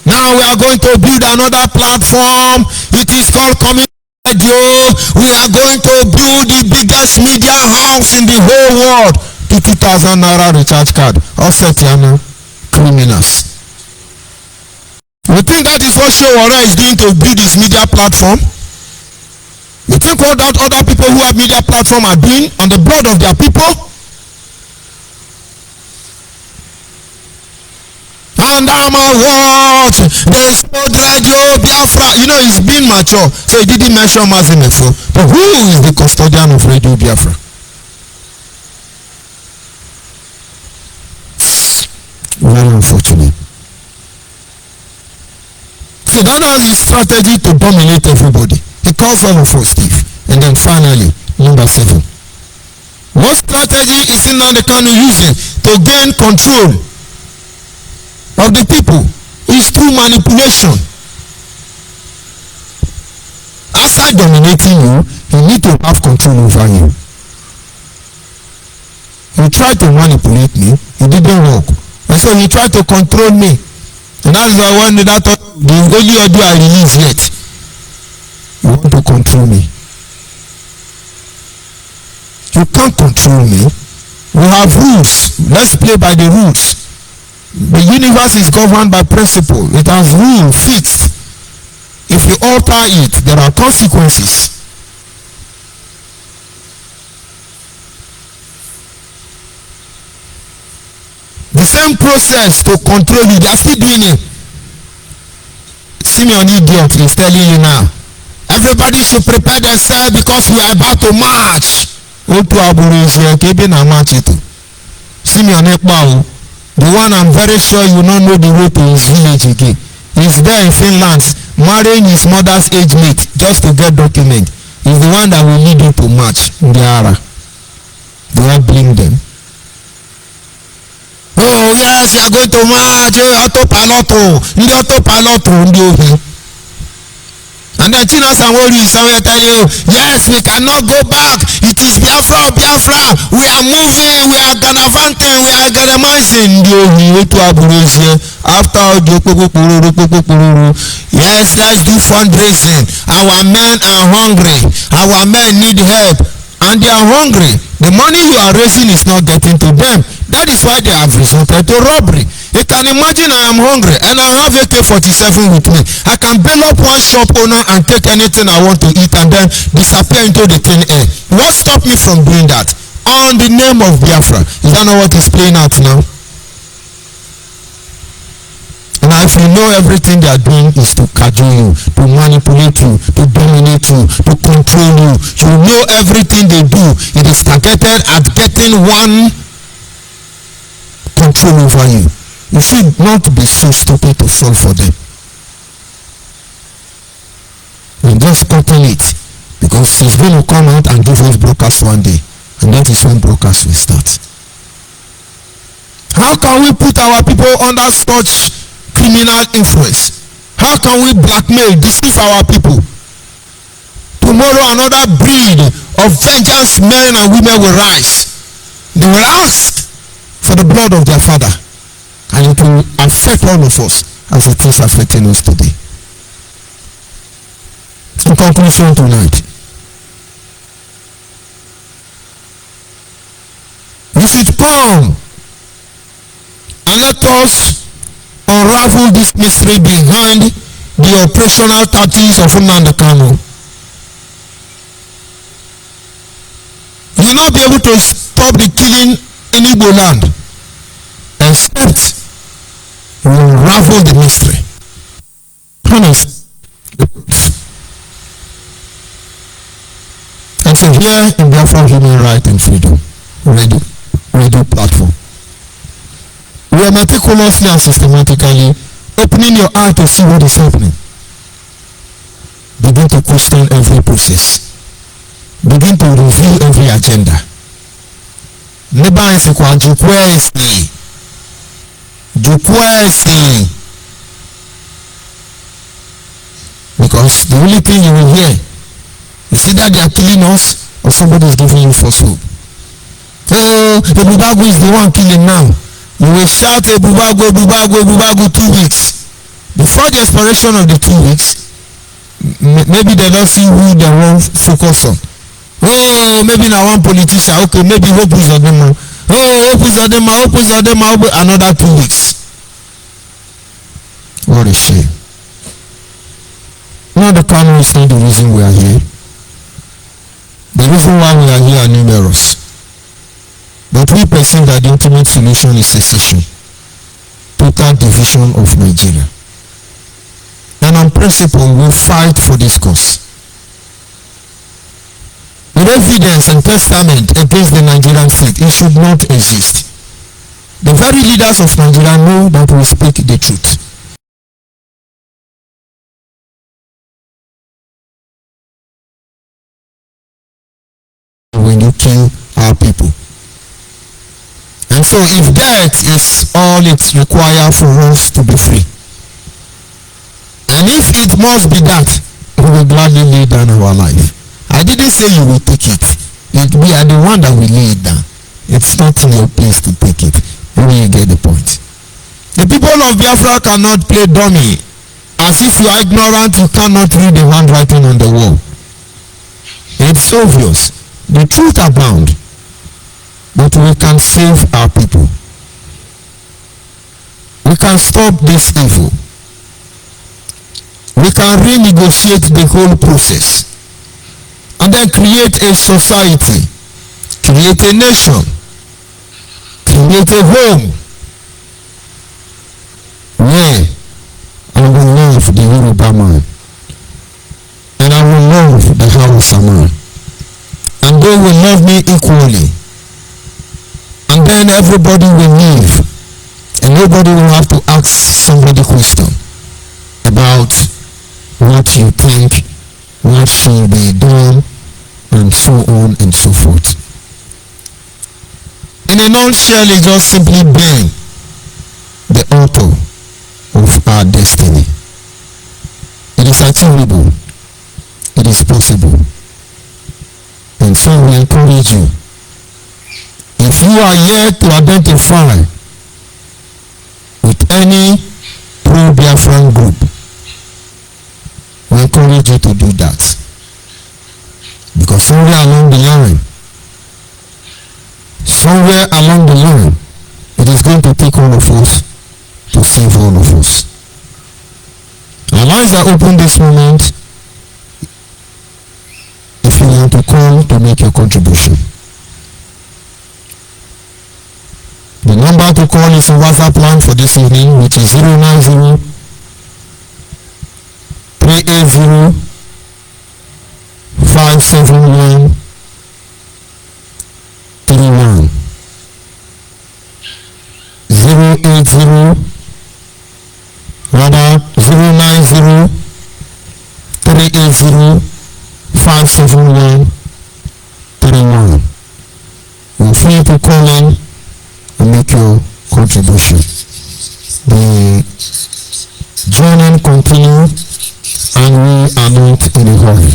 A: Now we are going to build another platform. It is called Community Radio. We are going to build the biggest media house in the whole world. 2,000 naira recharge card. Offset Yana. Criminals. You think that is what Showore is doing to build his media platform? You think what that other people who have media platform are doing on the blood of their people? Under my watch, they sold Radio Biafra. You know, he's been mature, so he didn't mention Mazi Mefo. But who is the custodian of Radio Biafra? Very unfortunate. So that was his strategy to dominate everybody. He calls all of us thief. And then finally, number 7. What strategy is Nnamdi Kanu using to gain control of the people? is through manipulation. After dominating you, he need to have control over you. You try to manipulate me, it didn't work. And so you try to control me. And that's why one that the only audio I release yet. You want to control me. You can't control me. We have rules. Let's play by the rules. The universe is governed by principle. It has rules fixed. If you alter it, there are consequences. The same process to control you, they are still doing it. Simeon Idiot is telling you now. Everybody should prepare themselves because we are about to march. Simeon Ekpao, the one I'm very sure you don't know the way to his village again. He's there in Finland, marrying his mother's age mate just to get document. He's the one that will lead you to march. Do I blame them? Oh yes, you are going to march. Autopilot. And then Tina Sanwo-Olu is somewhere telling you, yes, we cannot go back. It is Biafra. We are moving. We are gallivanting. We are gallivanting. After all, yes, let's do fundraising. Our men are hungry. Our men need help. And they are hungry. The money you are raising is not getting to them. That is why they have resorted to robbery. You can imagine I am hungry and I have AK-47 with me. I can bail up one shop owner and take anything I want to eat and then disappear into the thin air. What stopped me from doing that? On the name of Biafra. Is that not what is playing out now? And if you know everything they are doing is to cajole you, to manipulate you, to dominate you, to control you. You know everything they do. It is targeted at getting one control over you. You should not be so stupid to fall for them. And just cutting it. Because he's going to come out and give us broadcast one day. And that is when broadcast will start. How can we put our people under such criminal influence? How can we blackmail, deceive our people? Tomorrow another breed of vengeance men and women will rise. They will ask for the blood of their father. And it will affect all of us as it is affecting us today. In conclusion tonight, you should come and let us unravel this mystery behind the operational tactics of Nnamdi Kanu. You will not be able to stop the killing in Igbo land except you unravel the mystery. Honest. And so here in Biafra Human Rights and Freedom radio platform, we are meticulously and systematically opening your eye to see what is happening. Begin to question every process. Begin to review every agenda. Because the only thing you will hear is either they are killing us or somebody is giving you false hope. Oh, Ebubago is the one killing now. You will shout Ebubago 2 weeks. Before the expiration of the 2 weeks, maybe they don't see who they want to focus on. Oh, maybe now one politician. Okay, maybe Hope Uzodinma. Oh, Hope Uzodinma, another 2 weeks. What a shame. Nnamdi Kanu is not the reason we are here. The reason why we are here are numerous. But we perceive that the ultimate solution is secession, total division of Nigeria. And on principle, we fight for this cause. With evidence and testament against the Nigerian state, it should not exist. The very leaders of Nigeria know that we speak the truth. When you kill our people. And so if that is all it requires for us to be free, And if it must be that, we will gladly lay down our life. I didn't say you will take it. We are the one that will lay it down. It's not in your place to take it. Maybe you get the point. The people of Biafra cannot play dummy. As if you are ignorant, you cannot read the handwriting on the wall. It's obvious. The truth abound. But we can save our people. We can stop this evil. We can renegotiate the whole process. And then create a society. Create a nation. Create a home. Where I will love the Yoruba man. And I will love the Hausa man. And they will love me equally. And then everybody will live. And nobody will have to ask somebody question about what you think, what should be done, and so on and so forth. In a nutshell, it's just simply being the author of our destiny. It is achievable. It is possible. And so we encourage you. If you are yet to identify with any pro-Biafran group, we encourage you to do that. Because somewhere along the line, it is going to take all of us to save all of us. Our lines are open this moment if you want to call to make your contribution. The number to call is a WhatsApp line for this evening, which is 090 380 571 31 080 rather 090 380 571 31. You're free to call in and make your contribution. The journey continues and we are not in a hurry.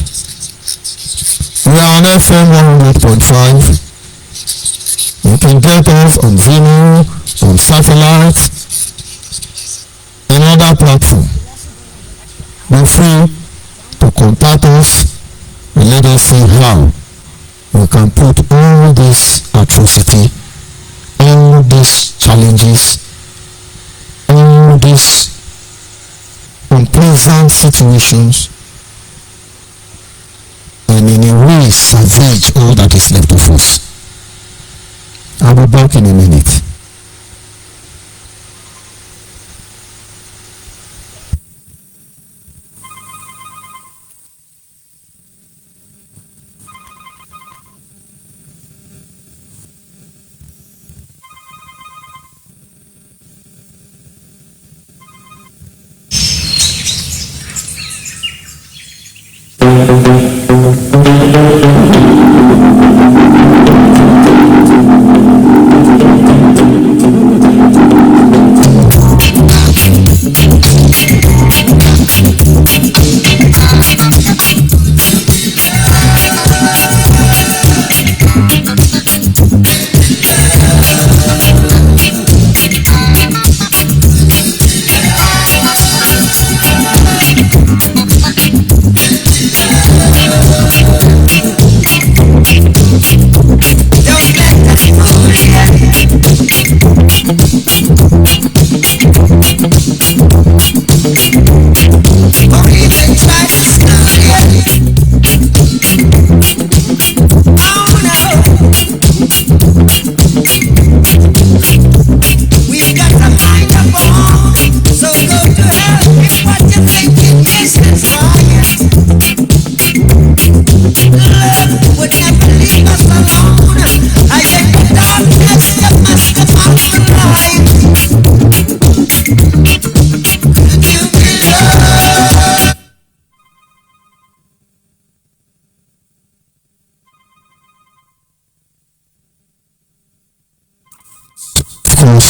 A: We are on FM 100.5. You can get us on Vimeo, on satellite, and other platforms. Be free to contact us and let us see how we can put all this atrocity, all these challenges, all these unpleasant situations, and in a way salvage all that is left of us. I'll be back in a minute.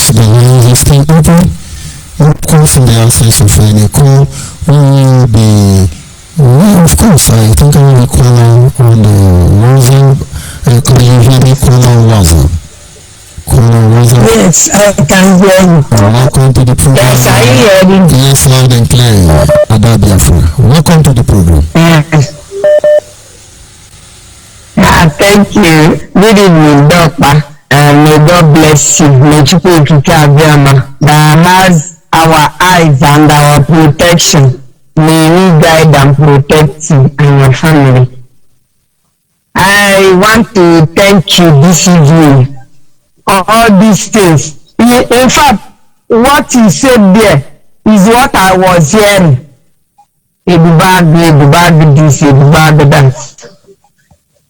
A: The line is still open. Of course, in the absence of any call, we will be, well, of course, I think I will call on the WhatsApp. Can you hear me? Call on WhatsApp. Call on WhatsApp.
B: Yes, I can hear you.
A: Welcome to the program.
B: Yes, I hear you.
A: Yes, loud and clear. Ada Biafra. Welcome to the program.
B: Thank you. Good evening, Doctor. May God bless you. May Chukwu Okike Abiyama that has our eyes and our protection. May He guide and protect you and your family. I want to thank you this evening for all these things. In fact, what you said there is what I was hearing. Ebubag this, Ebubag that.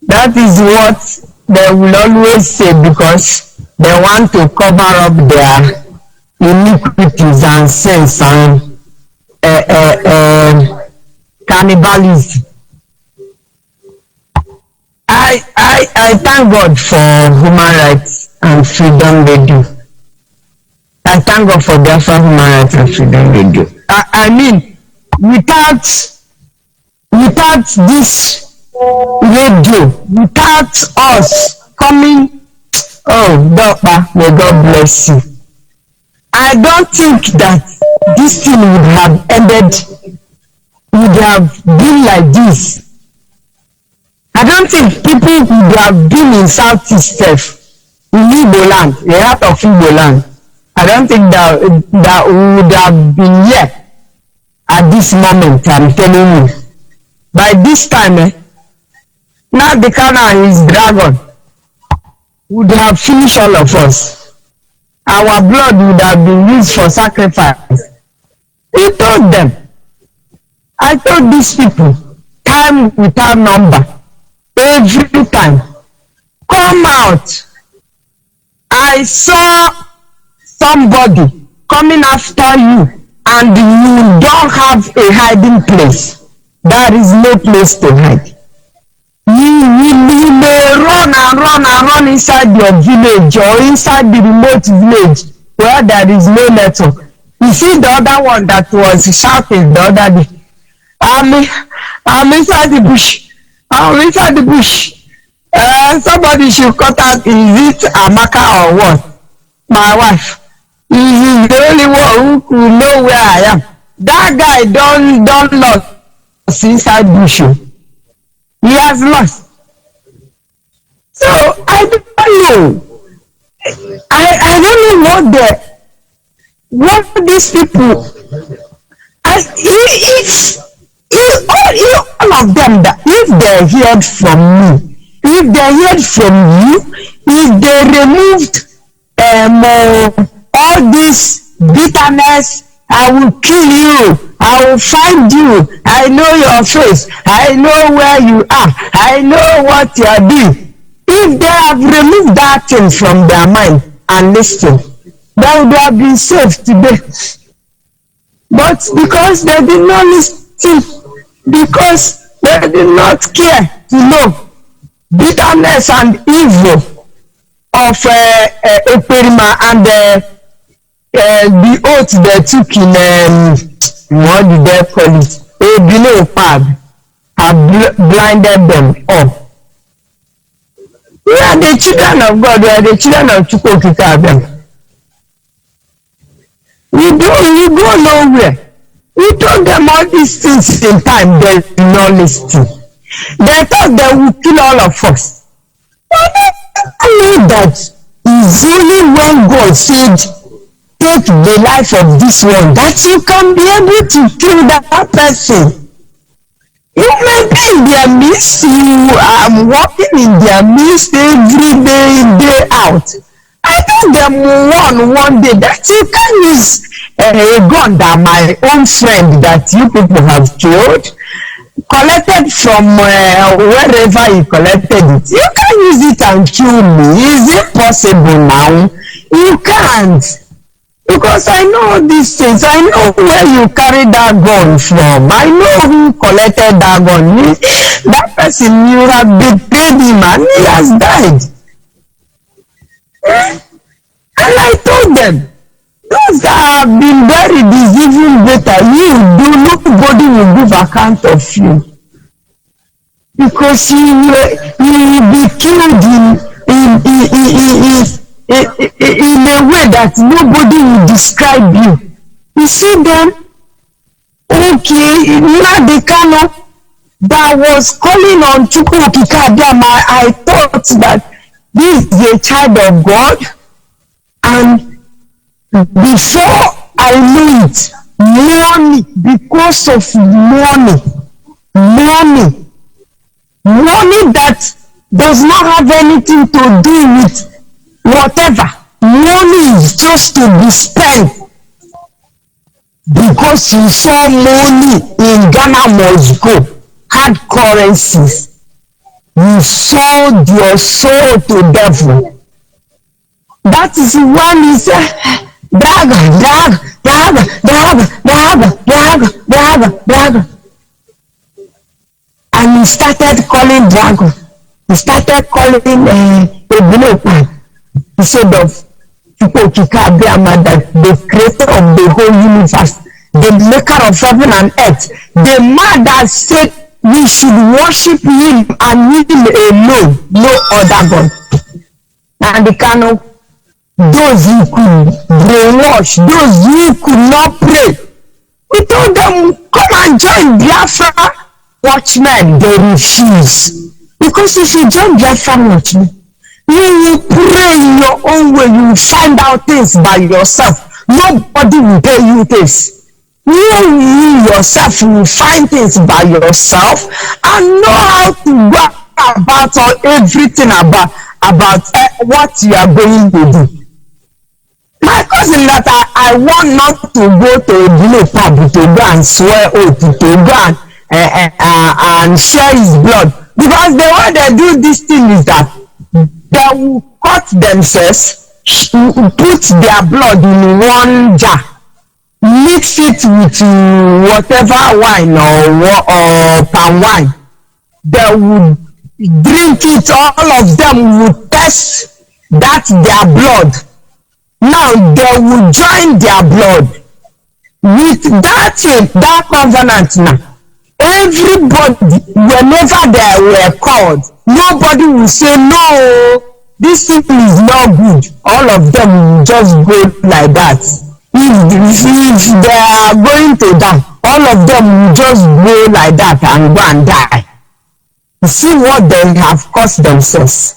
B: That is what they will always say because they want to cover up their iniquities and sins and cannibalism. I thank God for human rights and freedom radio. I thank God for Biafra human rights and freedom radio. I mean, without this radio, without us coming, oh Doctor, may God bless you. I don't think that this thing would have ended, would have been like this. I don't think people would have been in Southeast in Igbo land, the heart of Igbo land. I don't think that we would have been here at this moment, I'm telling you. By this time, now the Kana and his dragon would have finished all of us. Our blood would have been used for sacrifice. He told them, I told these people, time without number, every time, come out. I saw somebody coming after you and you don't have a hiding place. There is no place to hide. You may run inside your village or inside the remote village where there is no network. You see the other one that was shouting the other day, I'm inside the bush. I'm inside the bush. Somebody should cut out, is it Amaka or what? My wife. He is the only one who could know where I am. That guy don't lost inside bush. He has lost. So I don't know. I don't know what these people. All of them, that if they heard from me, if they heard from you, if they removed all this bitterness, I will kill you, I will find you, I know your face, I know where you are, I know what you are doing. If they have removed that thing from their mind and listen, they would have been safe today. But because they did not listen, because they did not care to know bitterness and evil of Eperima and the oath they took in what did they call it? Ebile Pab have blinded them all. We are the children of God, we are the children of Chukwu Okike Abiyama. We go nowhere. We told them all these things in time, they did not listen. They thought they would kill all of us. But they know that it's only when God said, take the life of this one, that you can be able to kill that person. You may be in their midst, you are walking in their midst every day out. I told them one day that you can use a gun that my own friend that you people have killed, collected from wherever you collected it. You can use it and kill me. Is it possible now? You can't. Because I know these things. I know where you carry that gun from. I know who collected that gun. That person, you have betrayed him and he has died. And I told them, Those that have been buried is even better. Nobody will give account of you. Because you will be killed in a way that nobody will describe you. You see them? Okay, Nnamdi Kanu that was calling on Chukwu Okike Abiama, I thought that this is a child of God, and before I knew it, money, because of money that does not have anything to do with whatever. Money is just to be spent. Because you saw money in Ghana must go, hard currencies. You sold your soul to devil. That is when he said, Dragon. And he started calling Dragon. He started calling Ebinopan instead of Chukwu Okike Abiama, that the creator of the whole universe, the maker of heaven and earth, the man that said we should worship him and him alone, no other God. And the kind of those who could brainwash, those who could not pray, we told them, come and join Biafra watchmen. They refuse. Because if you join Biafra watchmen, you will pray in your own way. You will find out things by yourself. Nobody will tell you this. You yourself will find things by yourself and know how to go about everything about what you are going to do. My cousin that I want not to go to Ebinopan to go and swear oath, to go and share his blood, because the way they do this thing is that they will cut themselves, put their blood in one jar, mix it with whatever wine or palm wine. They will drink it. All of them will test that their blood. Now they will join their blood with that covenant. Now everybody, whenever they were called, nobody will say no, this thing is not good. All of them will just go like that. If they are going to die, all of them will just go like that and go and die. You see what they have caused themselves.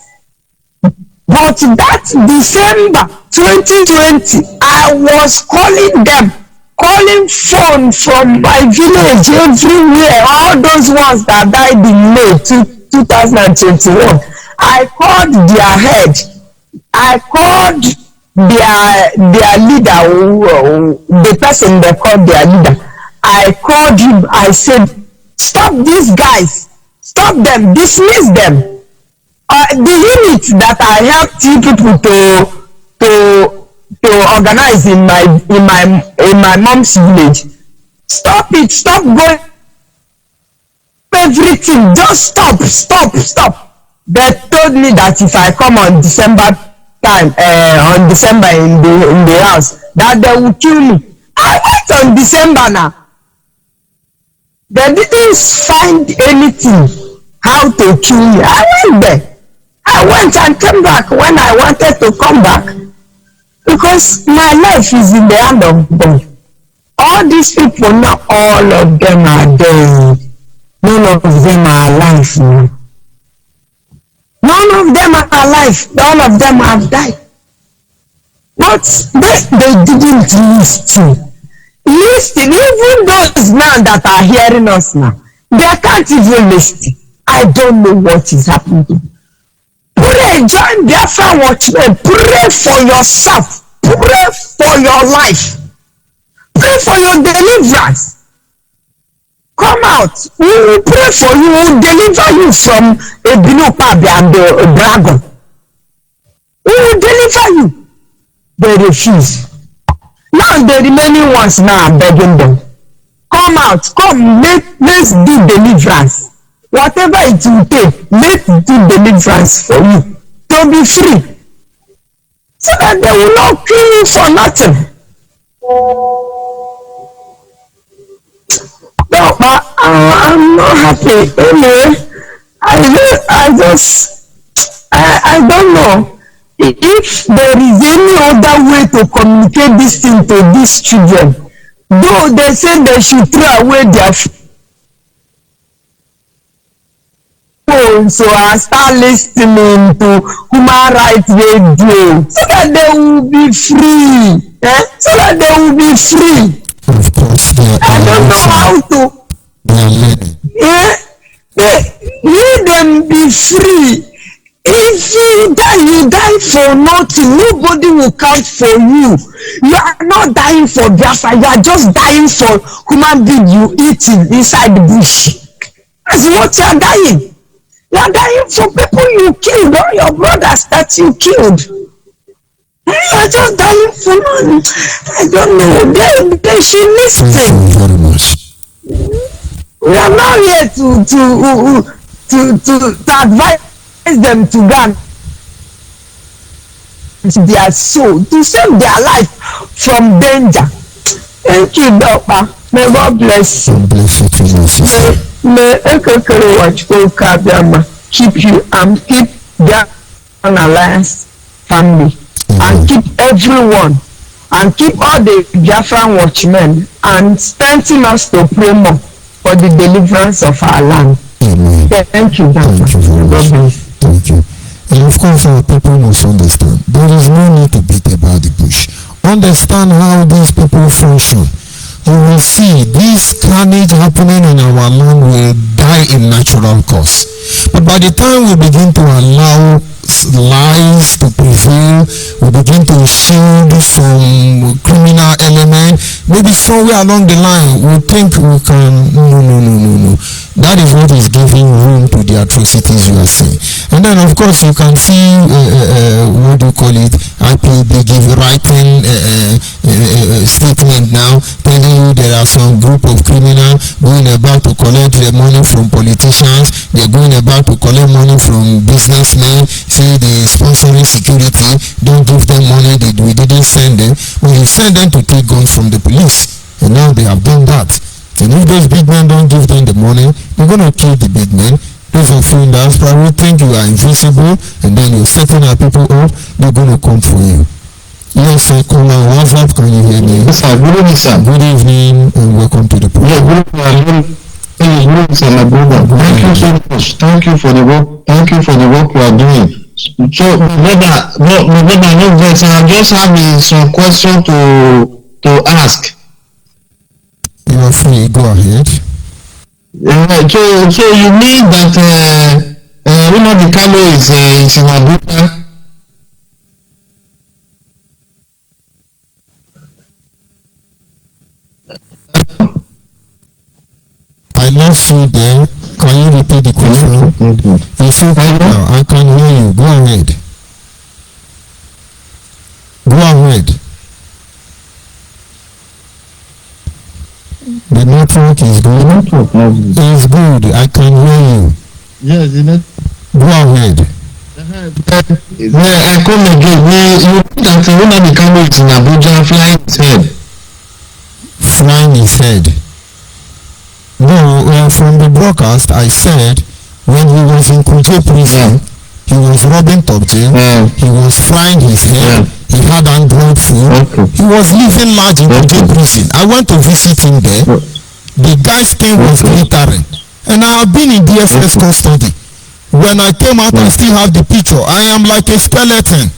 B: But that December 2020, I was calling them, calling phone from my village everywhere, all those ones that died in May 2021. I called their head. I called their leader, the person they called their leader. I called him. I said, stop these guys. Stop them. Dismiss them. The unit that I helped you people to organize in my mom's village. Stop it. Stop going. Everything. Just stop. They told me that if I come on December time, on December in the house, that they will kill me. I went on December now. They didn't find anything how to kill me. I went there. I went and came back when I wanted to come back, because my life is in the hand of God. All these people, not all of them are dead. None of them are alive now. None of them are alive. All of them have died. But they didn't listen. Listen, even those now that are hearing us now, they can't even listen. I don't know what is happening. Pray, join Biafra watchmen. Pray for yourself. Pray for your life. Pray for your deliverance. Come out. We will pray for you. We will deliver you from Ebinopan and the dragon. We will deliver you. They refuse. Now the remaining ones now are begging them. Come out. Come. Let's do deliverance. Whatever it will take, let's do deliverance for you to be free, so that they will not kill you for nothing. No, but I'm not happy. Anyway, I don't know if there is any other way to communicate this thing to these children. Though they say they should throw away their phones so I start listening to human rights radio so that they will be free. So that they will be free.
A: Of course,
B: I don't know how to.
A: they are learning.
B: Let them be free. If you die for nothing, nobody will count for you. You are not dying for Biafra, you are just dying for human being you eating inside the bush. That's what you are dying. You are dying for people you killed, or your brothers that you killed. You are just dying for none. I don't know. They should listen.
A: Thank you very much.
B: We are not here to advise them to go and their soul, to save their life from danger. Thank you, Doctor. May God bless you.
A: God bless you too, my sister.
B: May Ekekere Wachukwu Kabiama keep you and keep their Alliance family and keep everyone and keep all the Biafran watchmen and strengthen us to pray more for the deliverance of our land.
A: Amen.
B: Thank you, Doctor.
A: Thank you very much. Thank you. And of course, our people must understand there is no need to beat about the bush. Understand how these people function. You will see this carnage happening in our land will die in natural course. But by the time we begin to allow lies to prevail, we begin to shield some criminal element, maybe somewhere along the line we think we can, no. That is what is giving room to the atrocities you are seeing. And then of course you can see, what do you call it, IPOB give writing statement now telling you there are some group of criminals going about to collect the money from politicians, they're going about to collect money from businessmen, say they sponsoring security, don't give them money, we didn't send them. Well, you send them to take guns from the police, and now they have done that. And if those big men don't give them the money, they're going to kill the big men. Those of you in the diaspora will think you are invisible, and then you're setting our people up, they're going to come for you. Yes, sir, call on WhatsApp, can you hear me?
C: Yes, sir. Good evening, sir.
A: Good evening, and welcome to the program.
C: Yeah, good evening, sir, my brother. Thank you so much. Thank you for the work. Thank you for the work we are doing. So, brother, no vex. I just have some question to ask.
A: You are free, go ahead.
C: So you mean that Nnamdi Kanu is in Abuja?
A: I lost you there. Can you repeat the question?
C: Thank you.
A: You see now, I can hear you. Go ahead. Go ahead. The network is good. It's good. I can hear you.
C: Yes, the net.
A: Go ahead.
C: I come again. You think that Nnamdi Kanu is in Abuja flying his head?
A: Flying his head. No, from the broadcast, I said when he was in Kuje prison, he was robbing top jail, he was frying his head, he had Android phone, he was living large in Kuje prison. I went to visit him there. The guy's skin was glittering, and I have been in DSS custody. When I came out, I still have the picture. I am like a skeleton.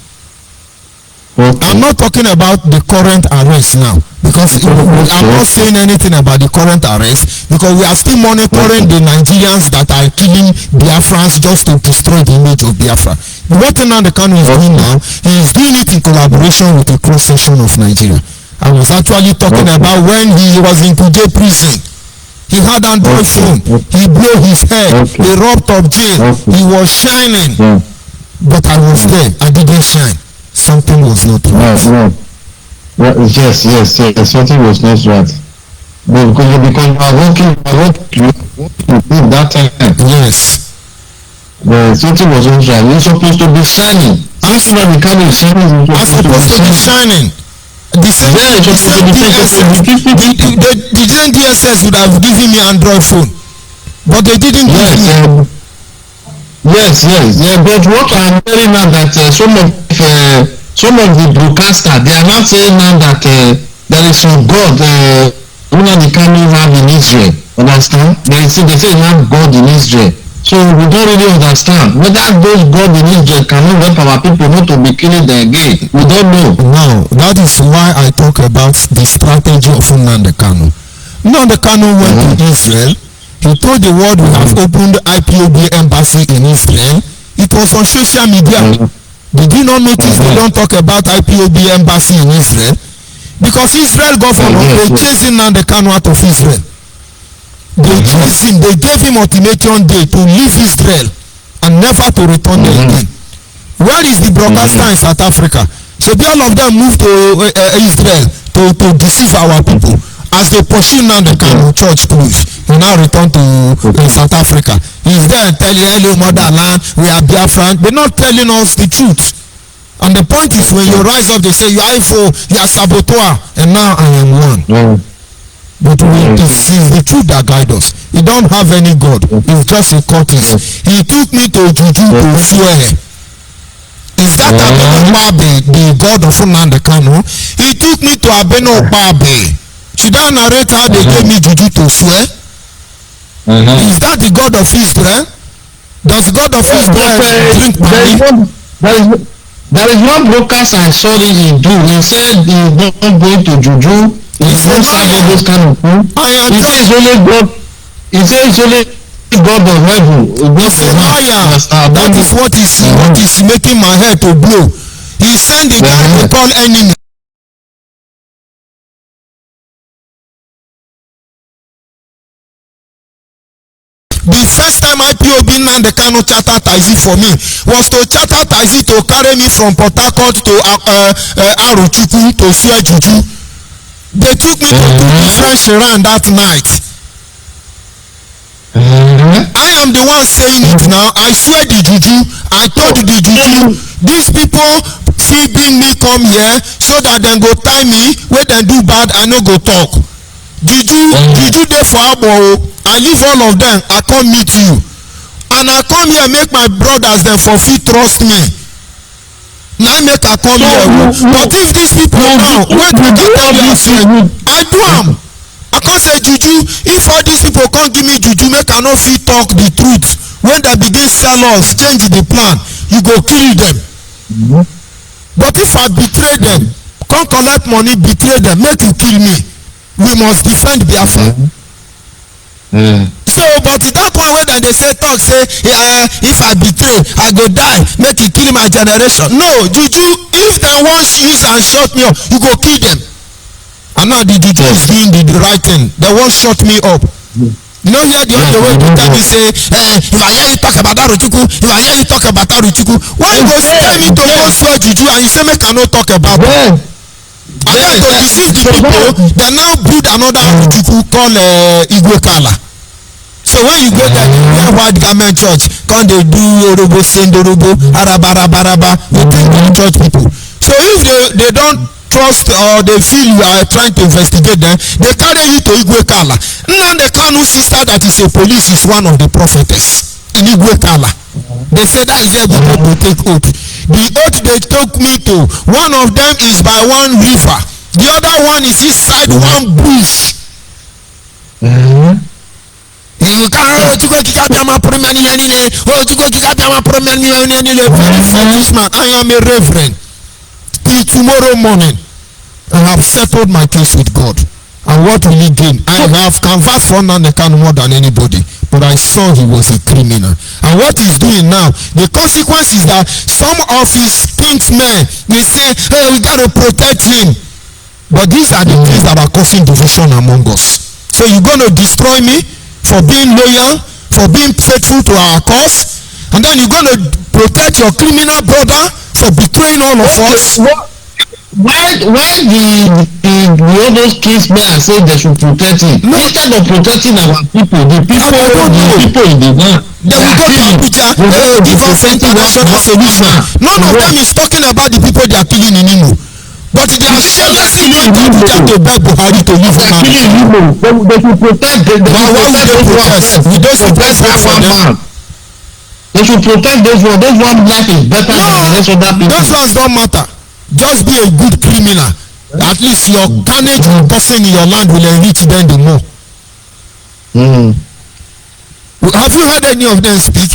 A: I'm not talking about the current arrest now, because I'm not saying anything about the current arrest, because we are still monitoring the Nigerians that are killing Biafrans just to destroy the image of Biafra. What Nnamdi Kanu is doing now, he is doing it in collaboration with a cross section of Nigeria. I was actually talking about when he was in Kuje prison. He had Android phone, he blew his hair, he robbed up jail, he was shining, but I was there, I didn't shine. Something was not right.
C: Yes, something was not right. Because you are working that time.
A: Yes.
C: Something was not right. You're supposed to be shining. I'm supposed to be shining.
A: The same DSS would have given me Android phone, but they didn't give me.
C: Yes. But what I'm hearing now that some of the broadcasters, they are not saying now that there is some God the Kanu have in Israel. Understand? They say you have God in Israel. So we don't really understand whether those God in Israel cannot help our people not to be killing them again. We don't know.
A: Now that is why I talk about the strategy of Nnamdi Kanu. Nnamdi Kanu went to Israel. He told the world we have opened IPOB embassy in Israel. It was on social media. Did you not notice they don't talk about IPOB embassy in Israel? Because Israel government, they chasing Nnamdi Kanu out of Israel. They chased him, they gave him ultimatum day to leave Israel and never to return there again. Where is the broadcaster in South Africa? So all of them moved to Israel to deceive our people. As they pursue Nnamdi Kanu church close, he now return to South Africa. He's there telling hello motherland, we are Biafran. They're not telling us the truth. And the point is when you rise up, they say you are ifo, you are saboteur, and now I am one. But it is the truth that guide us. He don't have any God. He's just a cultist. He took me to Juju to swear. Is that Abeno Okpabe, the God of Nnamdi Kanu? He took me to Abeno Okpabe. Should I narrate how they gave me Juju to swear? Is that the God of Israel? Does God of Israel drink money?
C: There is one broadcast I saw he do. He said he's not going to Juju. He's not serving those kind of things. He says only God. He says only God of heaven.
A: That is what is making my head to blow. He sent the guy to call enemy. The first time IPOB Nnamdi Kanu charter taxi for me was to charter taxi to carry me from Port Harcourt to Arochukwu to swear Juju. They took me to two different Shiran that night. I am the one saying it now. I swear the Juju. I told the Juju, these people feeding me come here so that dem go tie me when dem do bad I no go talk. Juju dey for Abo. I leave all of them. I come meet you, and I come here make my brothers dem for fit trust me. Na make I come here. But if these people now wait to tell me I do am. I come say Juju, if all these people come give me Juju make I no fit talk the truth when they begin sell us change the plan you go kill them. But if I betray them come collect money betray them make you kill me, we must defend Biafra. So but that one wey dem dey say talk say if I betray I go die make e kill my generation. No, Juju, if dem wan use and shut me up you go kill them. And now the Juju is doing the right thing. They wan shut me up. You know hear the other way to tell me say if I hear you talk about Arochukwu, if I hear you talk about Arochukwu, why you go tell me to go swear Juju and you say make I no talk about them? And then to deceive the people they now build another Arochukwu called Igwe Kala. So when you go there you hear white garment church come dey do orobo sendorobo araba you think they church people. So if they don't trust or they feel you are trying to investigate them they carry you to Igwe Kala. Nnamdi Kanu sister that is a police is one of the prophetess in Igwe Kala. They say that is where people go take oath. The oath they took me to, one of them is by one river, the other one is inside one bush. You can't very selfish man. I am a reverend. Till tomorrow morning I have settled my case with God. And what will he gain? I have canvassed for Nnamdi Kanu more than anybody, but I saw he was a criminal. And what he's doing now, the consequence is that some of his kinsmen they say, hey, we got to protect him. But these are the things that are causing division among us. So you're going to destroy me for being loyal, for being faithful to our cause, and then you're going to protect your criminal brother for betraying all of us.
C: Why the all those kinsmen are saying they should protect him instead of protecting our people, the people in the land.
A: They will go to Abuja, they will give us international solution. None of them is talking about the people they are killing in Imo. but they are shamelessly going to Abuja to beg Buhari to leave
C: They're
A: Nnamdi
C: killing
A: Kanu.
C: Igbo. They should protect.
A: Why would they protest? We don't support for them.
C: They should protect those ones. Those ones' life is better than the rest of that people.
A: Those ones don't matter. Just be a good criminal. At least your carnage and coughing in your land will enrich them the more. Have you heard any of them speak?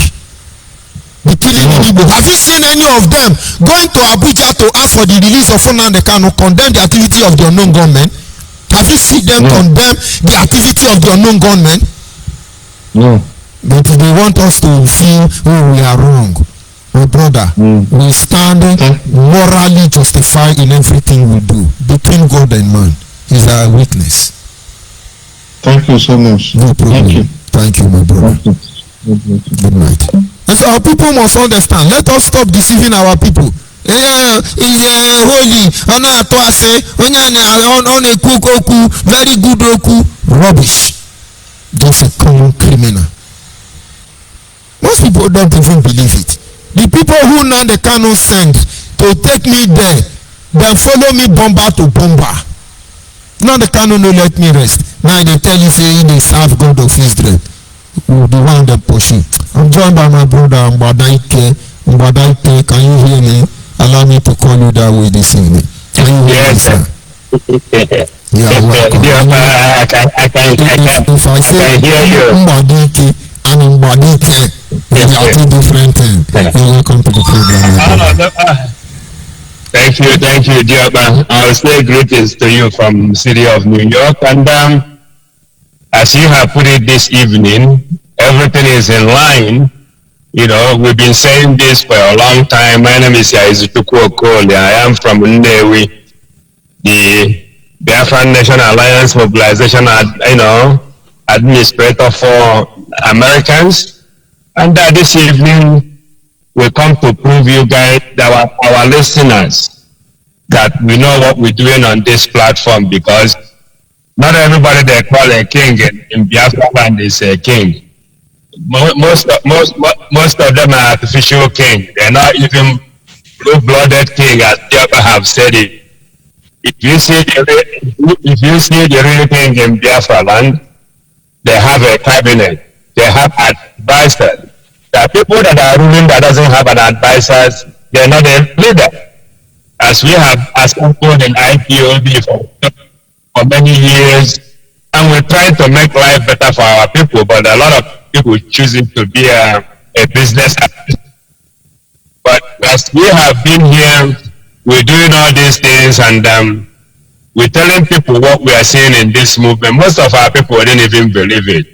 A: The killing in Igbo. Have you seen any of them going to Abuja to ask for the release of Nnamdi Kanu, condemn the activity of the unknown gunmen? Have you seen them condemn the activity of the unknown gunmen?
C: No.
A: But they want us to feel, oh, we are wrong. My brother, we stand morally justified in everything we do between God and man. Is our witness.
C: Thank you so much.
A: No problem. Thank you, my brother. Good night. And so our people must understand. Let us stop deceiving our people. Holy, very good oku. Rubbish. Just a common criminal. Most people don't even believe it. The people who Nnamdi Kanu send to take me there, then follow me bomber to bomber. Nnamdi Kanu no let me rest. Now they tell you say they serve God of Israel. The one that pushing. I'm joined by my brother Mbadaike. Mbadaike, can you hear me? Allow me to call you that way this evening. Can you hear me, sir? Yeah, welcome. If I say Mbadaike and Mbadaike, they are two different things. You're welcome to the program.
D: Thank you, Diaba. I'll say greetings to you from the city of New York. And as you have put it this evening, everything is in line. You know, we've been saying this for a long time. My name is Yaizuchukwu Okoli. I am from Nnewi, the Biafran Nation Alliance Mobilization, administrator for Americans. And this evening, we come to prove you guys, our listeners, that we know what we're doing on this platform, because not everybody they call a king in Biafra land is a king. Most of them are artificial king. They're not even blue-blooded king, as Biafra have said it. If you see the real king in Biafra land, they have a cabinet. They have advisors. There are people that are ruling that doesn't have an advisors. They're not a leader. As we have assembled in IPOB for many years, and we're trying to make life better for our people, but a lot of people choosing to be a business. But as we have been here, we're doing all these things, and we're telling people what we are seeing in this movement. Most of our people didn't even believe it.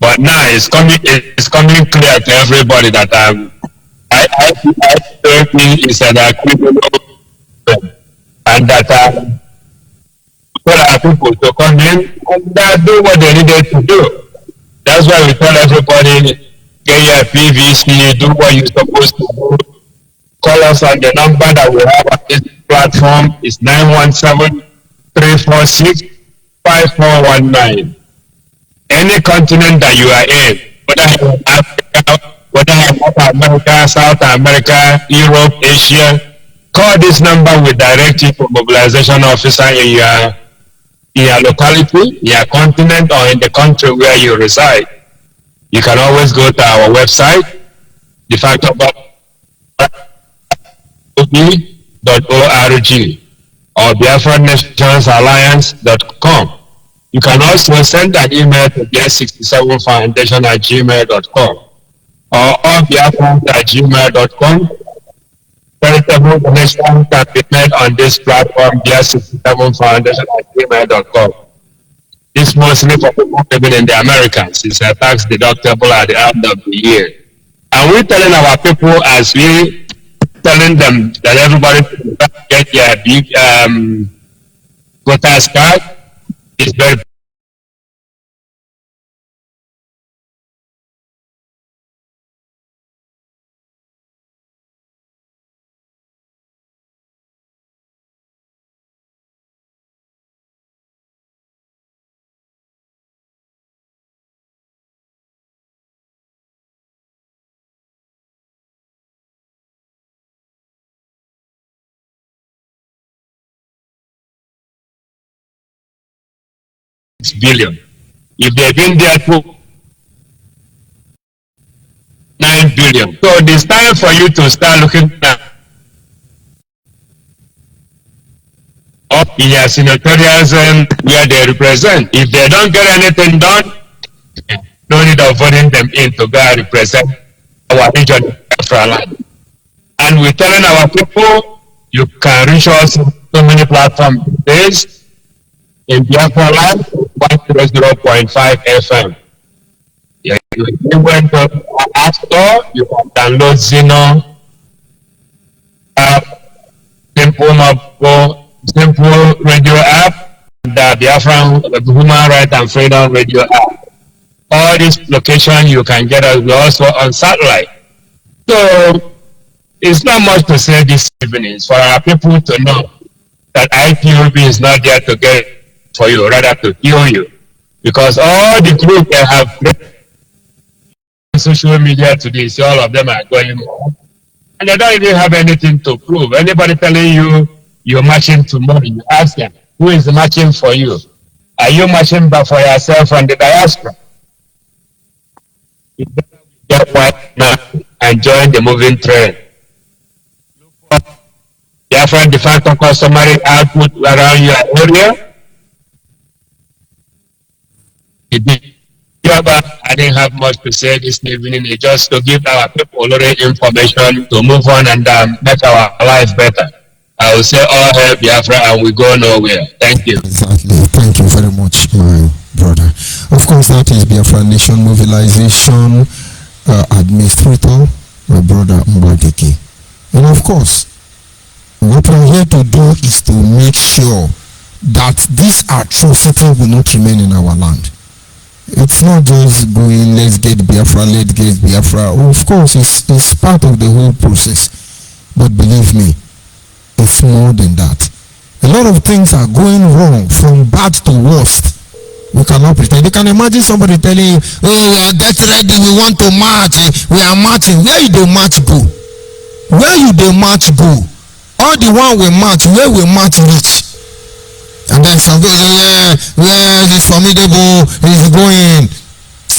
D: But now it's coming clear to everybody that I think it's an criminal, and that for our people to come in and do what they needed to do. That's why we tell everybody, get your PVC, do what you're supposed to do. Call us on the number that we have on this platform. It's 917-346-5419. Any continent that you are in, whether you're in Africa, whether you're in North America, South America, Europe, Asia, call this number. We direct you to a mobilization officer in your locality, in your continent, or in the country where you reside. You can always go to our website, defacto.org, or biafrannationsalliance.com. You can also send an email to biafra67foundation@gmail.com or allbiafrans@gmail.com. Veritable connection can be made on this platform, biafra67foundation@gmail.com. This mostly for people living in the Americans. It's a tax deductible at the end of the year. And we're telling our people, as we telling them that everybody get their big voters card, is very billion. If they've been there for 9 billion. So it's time for you to start looking at up in your senatorials where they represent. If they don't get anything done, no need of voting them in to go and represent our region for land. And we're telling our people, you can reach us on so many platforms based in Biafra land, 100.5 FM. Yeah, you went to our App Store, you can download Zeno app, simple radio app, and the Biafran Human Rights and Freedom Radio app. All these locations you can get us. We're also on satellite. So it's not much to say this evening. It's for our people to know that IPOB is not there to get for you, rather to heal you. Because all the groups that have social media today, see all of them are going on. And they don't even have anything to prove. Anybody telling you you're marching tomorrow, you ask them, who is marching for you? Are you marching back for yourself and the diaspora? Get white now and join the moving train. Biafran de facto customary output around your area. I didn't have much to say this evening. It's just to give our people already information to move on and make our life better. I will say all hail Biafra and we go nowhere. Thank you.
A: Exactly. Thank you very much, my brother. Of course, that is Biafra Nation Mobilization Administrator, my brother Mbadeke. And of course, what we're here to do is to make sure that this atrocity will not remain in our land. It's not just going, let's get Biafra, let's get Biafra. Of course, it's part of the whole process. But believe me, it's more than that. A lot of things are going wrong from bad to worst. We cannot pretend. You can imagine somebody telling you, oh, get ready, we want to march. We are marching. Where you do march go? Where you do march go? All the one we march, where we march reach? And then some people say, yeah, it's formidable, it's going.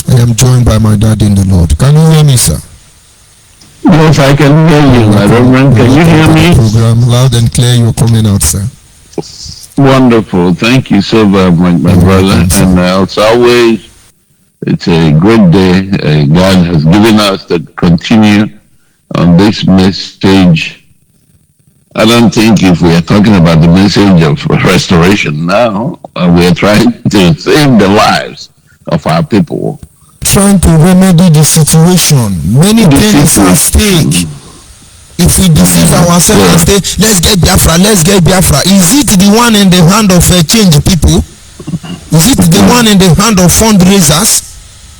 A: I am joined by my dad in the Lord. Can you hear me, sir?
C: Yes, I can hear you, my Reverend. Can you hear me?
A: Program loud and clear. You're coming out, sir.
C: Wonderful. Thank you so very much, my brother. And as always, it's a great day. God has given us to continue on this message. I don't think if we are talking about the message of restoration now, we are trying to save the lives of our people.
A: Trying to remedy the situation. Many things are at stake. If we deceive ourselves and say, let's get Biafra, is it the one in the hand of change people? Is it the one in the hand of fundraisers?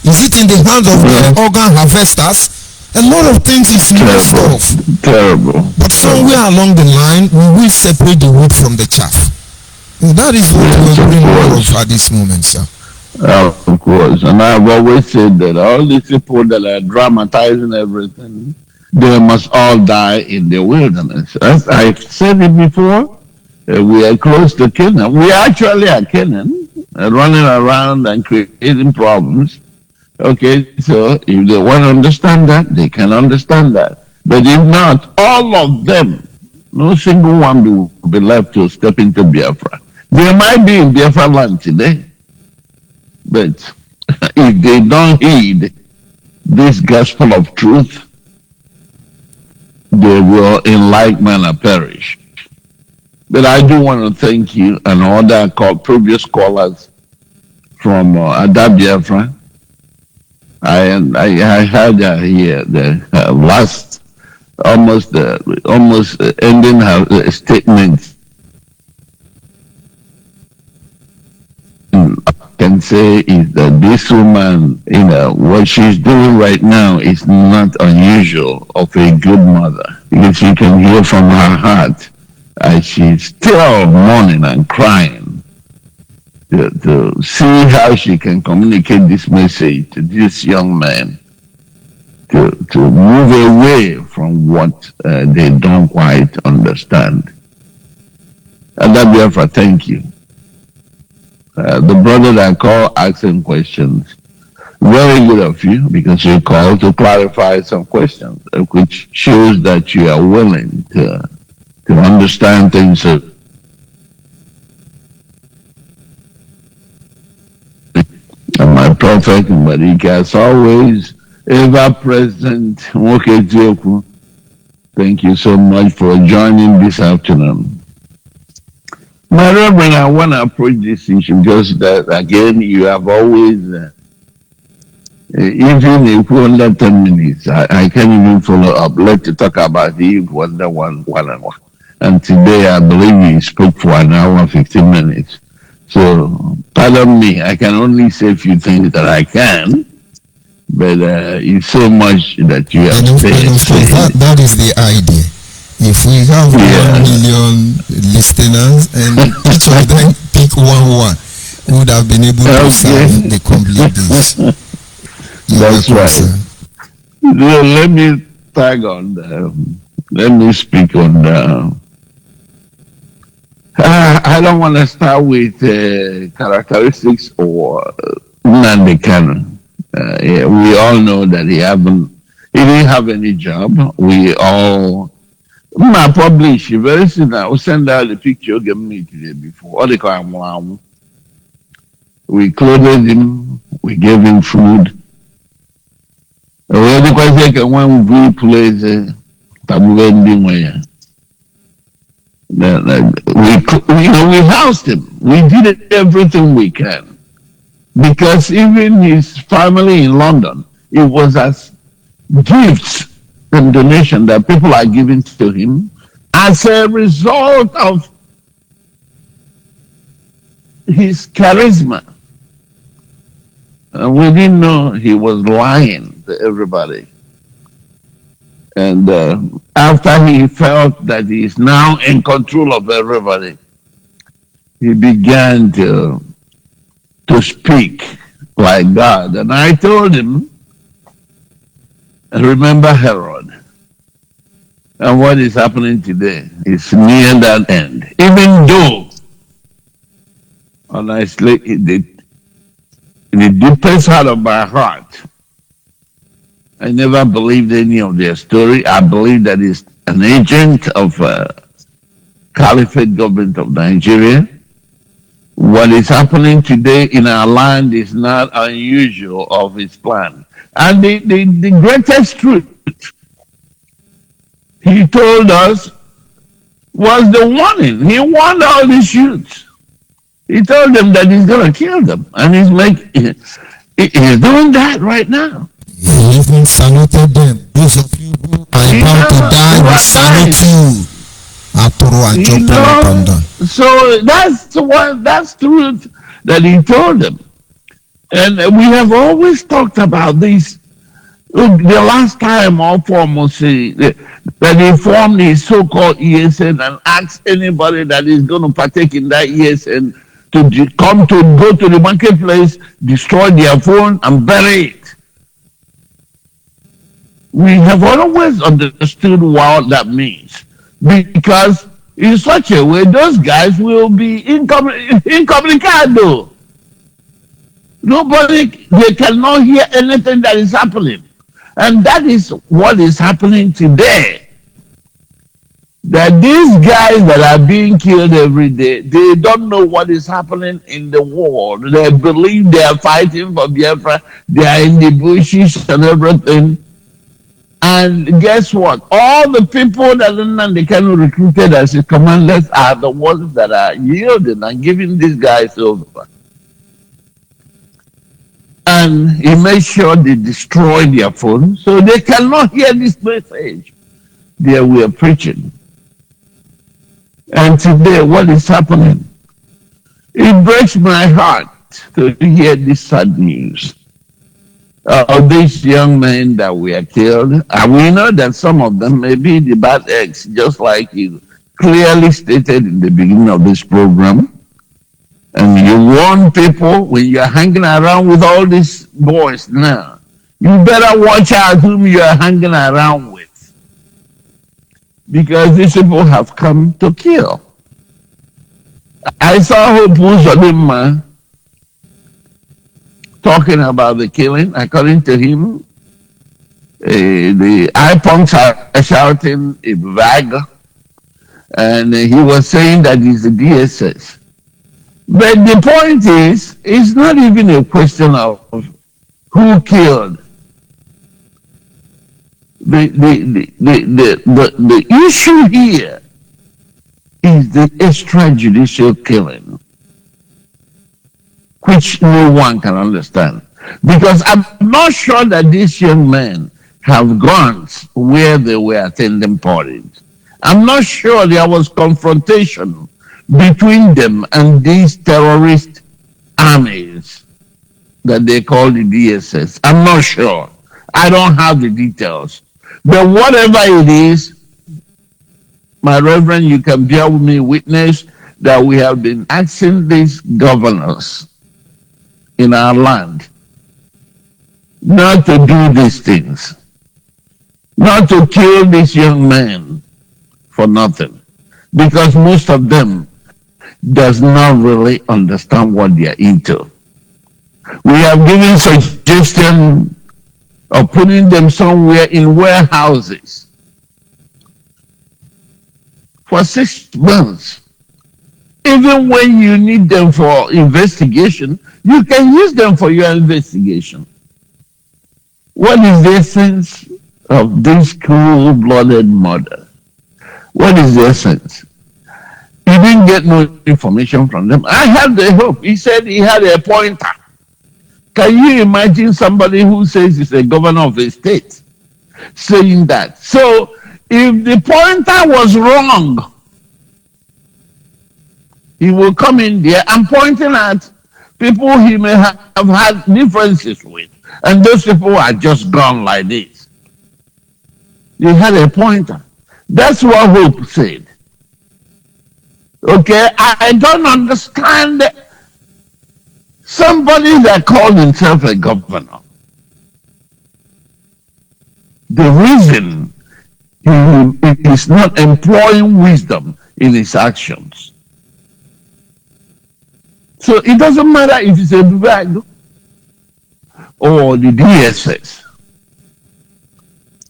A: Is it in the hand of the organ harvesters? A lot of things is messed up.
C: Terrible.
A: But somewhere along the line, we will separate the wood from the chaff. And that is what we will bring all of at this moment, sir.
C: Of course. And I've always said that all these people that are dramatizing everything, they must all die in the wilderness. As I've said it before, we are close to Canaan. We actually are Canaan, running around and creating problems. Okay, so if they want to understand that, they can understand that. But if not, all of them, no single one will be left to step into Biafra. They might be in Biafra land today, but if they don't heed this gospel of truth, they will in like manner perish. But I do want to thank you and all the previous callers from Ada Biafra. I heard here the last almost ending her statement. I can say is that this woman, what she's doing right now is not unusual of a good mother, because you can hear from her heart as she's still mourning and crying. To see how she can communicate this message to this young man, to move away from what they don't quite understand. And that, therefore, thank you.
E: The brother that called asking questions. Very good of you because you called to clarify some questions, which shows that you are willing to understand things. And my prophet Marika, as always, ever present. Nwoke, thank you so much for joining this afternoon. My Reverend, I want to approach this issue because that again, you have always, even if we under 10 minutes, I can't even follow up. Let's talk about the wonder one and one. And today, I believe you spoke for an hour and 15 minutes. So, pardon me, I can only say a few things that I can, but it's so much that you have said.
A: That is the idea. If we have 1 million listeners and each of them pick one, we would have been able to serve the complete this.
E: That's right. So let me tag on let me speak on I don't want to start with characteristics or Nnamdi Kanu. We all know that he didn't have any job. We all publish very soon. I will send out the picture give me today before all the time. We clothed him, we gave him food. We when we place we housed him. We did everything we can. Because even his family in London, it was as gifts and donation that people are giving to him as a result of his charisma. And we didn't know he was lying to everybody. And after he felt that he is now in control of everybody, he began to speak like God. And I told him, remember Herod. And what is happening today is near that end. Even though, honestly, in the deepest heart of my heart, I never believed any of their story. I believe that it's an agent of Caliphate government of Nigeria. What is happening today in our land is not unusual of his plan. And the greatest truth he told us was the warning. He warned all these youths. He told them that he's going to kill them. And he's doing that right now.
A: He even saluted them. Those of you who are about to die will salute you.
E: So that's truth that he told them. And we have always talked about this. Look, the last time all foremost that he formed his so-called ESN and asked anybody that is going to partake in that ESN to go to the marketplace, destroy their phone and bury it. We have always understood what that means. Because in such a way, those guys will be incommunicado. They cannot hear anything that is happening. And that is what is happening today. That these guys that are being killed every day, they don't know what is happening in the world. They believe they are fighting for Biafra. They are in the bushes and everything. And guess what? All the people that Nnamdi Kanu recruited as his commanders are the ones that are yielding and giving these guys over. And he made sure they destroy their phone so they cannot hear this message that we are preaching. And today, what is happening? It breaks my heart to hear this sad news of these young men that were killed. And we know that some of them may be the bad eggs, just like you clearly stated in the beginning of this program. And you warn people when you're hanging around with all these boys now, you better watch out whom you are hanging around with. Because these people have come to kill. I saw Hope Uzodinma talking about the killing. According to him, the IPONs are shouting a brag, and he was saying that it's the DSS. But the point is, it's not even a question of who killed. The issue here is the extrajudicial killing, which no one can understand. Because I'm not sure that these young men have guns where they were attending parties. I'm not sure there was confrontation between them and these terrorist armies that they call the DSS. I'm not sure. I don't have the details. But whatever it is, my reverend, you can bear with me witness that we have been asking these governors in our land not to do these things, not to kill these young men for nothing, because most of them does not really understand what they are into. We have given suggestion of putting them somewhere in warehouses for 6 months. Even when you need them for investigation, you can use them for your investigation. What is the essence of this cold-blooded murder? What is the essence? He didn't get no information from them. I had the hope. He said he had a pointer. Can you imagine somebody who says he's a governor of a state saying that? So if the pointer was wrong, he will come in there and pointing at people he may have had differences with. And those people are just gone like this. He had a pointer. That's what Hope said. Okay, I don't understand somebody that called himself a governor. The reason he is not employing wisdom in his actions. So it doesn't matter if it's a brag or the DSS.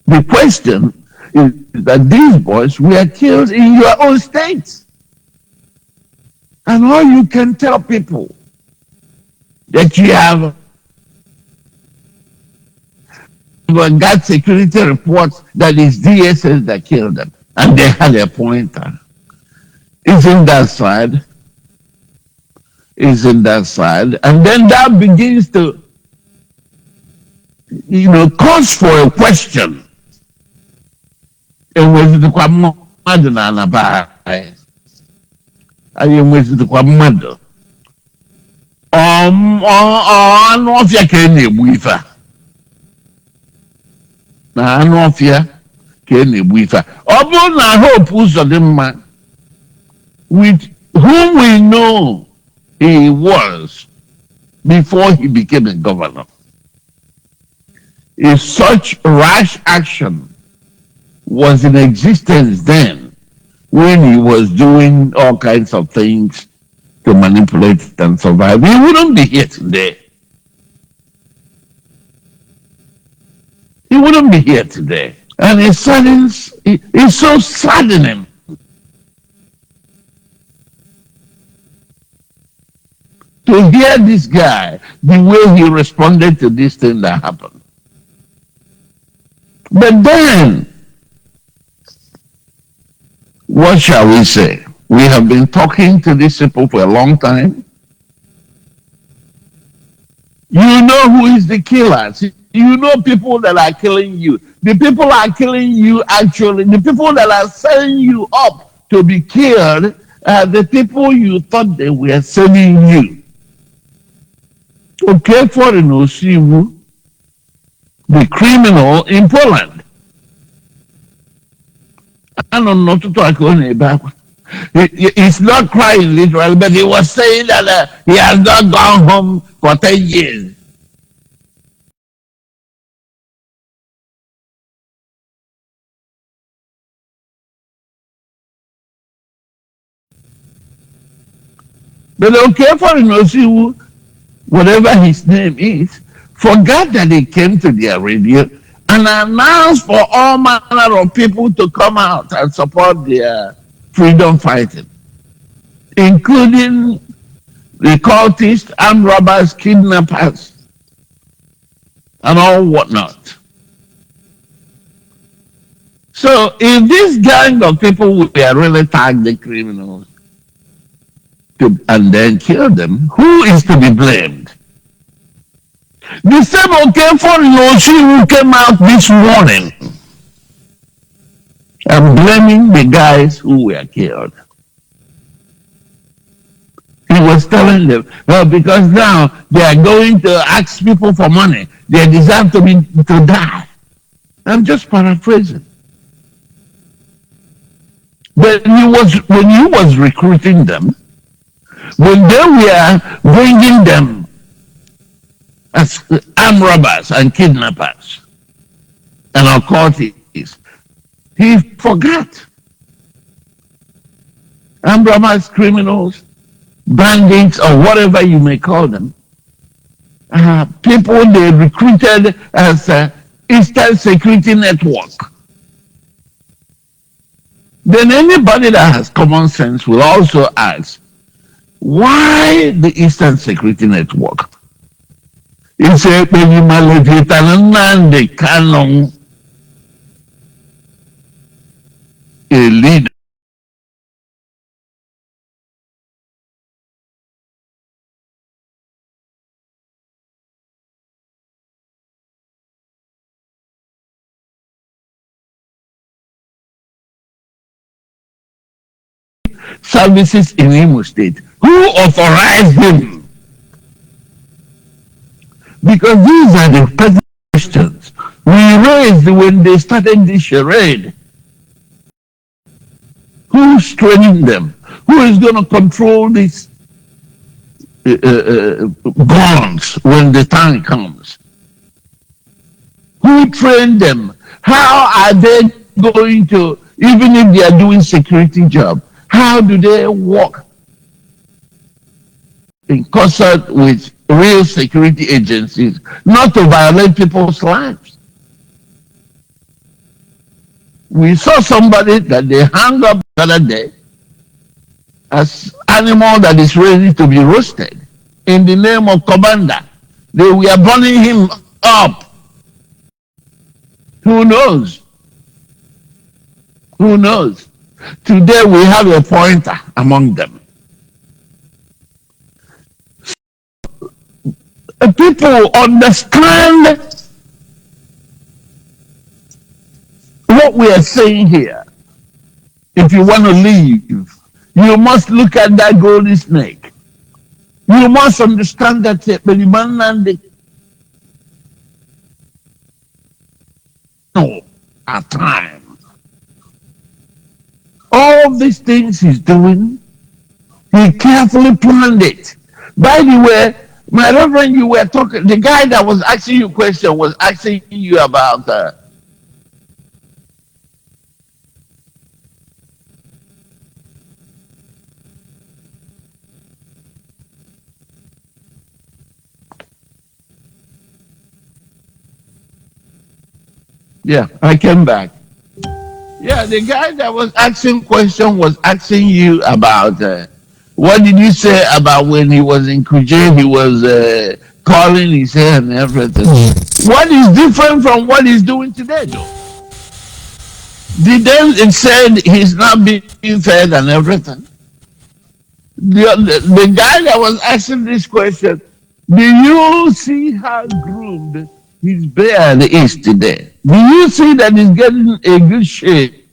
E: The question is that these boys were killed in your own states. And all you can tell people that you have got security reports that it's DSS that killed them, and they had a pointer. Isn't that sad? Isn't that sad? And then that begins to, cause for a question. Enwezitukwa mmadụ na anaba anyị enwezitukwa mmadụ anụ ọfịa ka na-egbu ife a na anụ ọfịa ka na-egbu ife a ọ bụrụ na Hope Uzodimma, with whom we know he was before he became a governor, if such rash action was in existence then, when he was doing all kinds of things to manipulate and survive, he wouldn't be here today. He wouldn't be here today. And his silence is so saddening. To hear this guy, the way he responded to this thing that happened. But then, what shall we say? We have been talking to these people for a long time. You know who is the killers. You know people that are killing you. The people are killing you actually. The people that are setting you up to be killed are the people you thought they were sending you. Okay, for Osiwu, the criminal in Poland. I don't know to talk on about. He's not crying literally, but he was saying that he has not gone home for 10 years. But okay for Osiwu, whatever his name is, forgot that he came to their radio and announced for all manner of people to come out and support their freedom fighting, including the cultists, armed robbers, kidnappers, and all whatnot. So if this gang of people were really tag the criminals and then kill them, who is to be blamed? The same Okefo Loshi who came out this morning and blaming the guys who were killed. He was telling them, well, because now they are going to ask people for money. They deserve to die. I'm just paraphrasing. But when he was recruiting them, when they were bringing them as armed robbers and kidnappers and occultists, he forgot. Armed robbers, criminals, bandits, or whatever you may call them, people they recruited as Eastern Security Network. Then anybody that has common sense will also ask, why the Eastern Security Network? It's a leader. Services in Imo State. Who authorized him? Because these are the questions we raised when they started this charade. Who's training them? Who is going to control these guns when the time comes? Who trained them? How are they going to, even if they are doing security job, how do they work in concert with real security agencies not to violate people's lives? We saw somebody that they hung up the other day as animal that is ready to be roasted in the name of Commander. They were burning him up. Who knows? Who knows? Today we have a pointer among them. People understand what we are saying here. If you want to leave, you must look at that golden snake. You must understand that at times. All these things he's doing, he carefully planned it. By the way, my reverend, you were talking, the guy that was asking you a question was asking you about yeah, I came back. Yeah, the guy that was asking question was asking you about what did you say about when he was in Kuje, he was calling his hair and everything. What is different from what he's doing today, though? It said he's not being fed and everything. The guy that was asking this question, do you see how groomed his beard is today? Do you see that he's getting a good shape?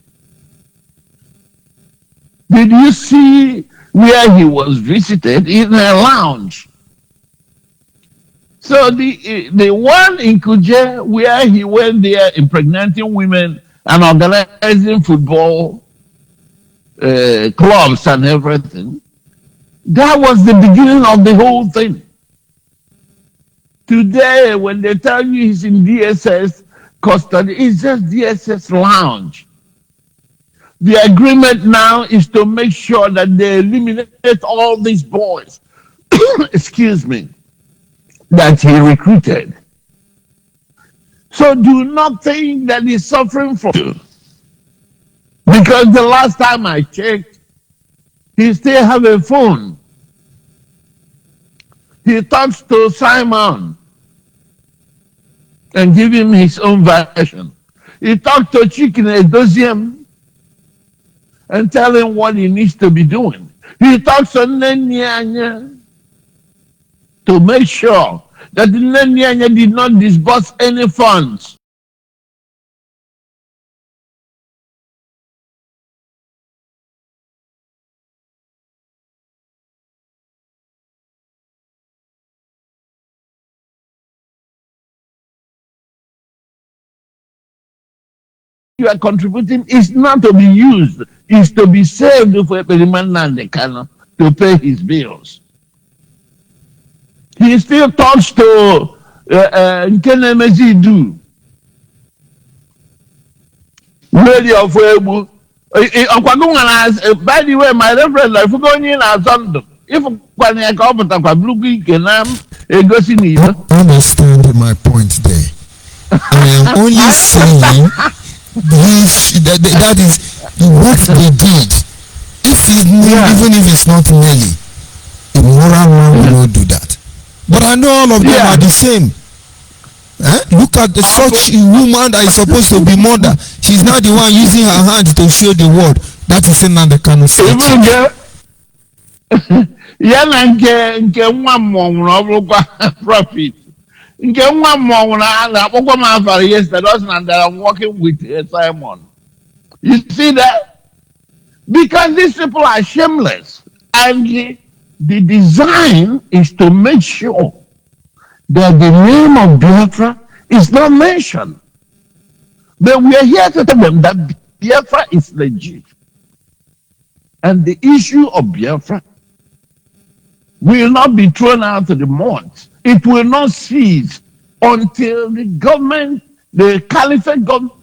E: Did you see where he was visited in a lounge? So the one in Kuje where he went there impregnating women and organizing football clubs and everything, that was the beginning of the whole thing. Today, when they tell you he's in DSS custody, it's just DSS lounge. The agreement now is to make sure that they eliminate all these boys, excuse me, that he recruited. So do not think that he's suffering from you. Because the last time I checked, he still have a phone. He talks to Simon and give him his own version. He talked to Chicken Edoziem and tell him what he needs to be doing. He talks to Nenyanya to make sure that Nenyanya did not disburse any funds. You are contributing is not to be used, is to be saved for Periman Nandekano to pay his bills. He still talks to Nkenemezi do. Radio of Webu. By the way, my reference, if you go in Azondo, if you go in a corporate of a blue geek and I'm a gossip.
A: Understand my point there. I am only saying that is what they did. If it's even if it's not Nelly, a moral man will not do that. But I know all of them are the same. Look at such a woman that is supposed to be mother. She's now the one using her hand to show the world. That is another kind of thing.
E: Nke nwa mmọnwụ ọ bụrụkwa profit. Nke nwa mmọnwụ na-akpọkwa m afara yesterday and I'm working with Simon. You see that? Because these people are shameless. And the design is to make sure that the name of Biafra is not mentioned. But we are here to tell them that Biafra is legit. And the issue of Biafra will not be thrown out to the mud. It will not cease until the government, the caliphate government,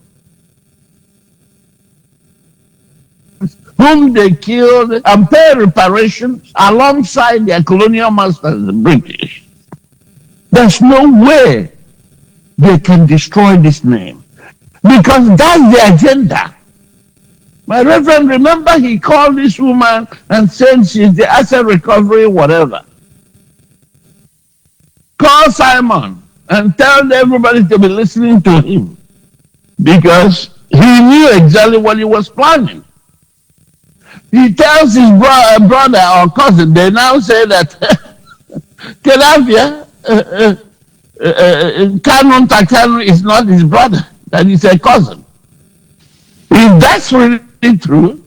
E: whom they killed and pay reparations alongside their colonial masters, the British. There's no way they can destroy this name because that's the agenda. My reverend, remember he called this woman and said she's the asset recovery, whatever. Call Simon and tell everybody to be listening to him because he knew exactly what he was planning. He tells his brother or cousin, they now say that Kelavia, Canon Takano is not his brother, that he's a cousin. If that's really true,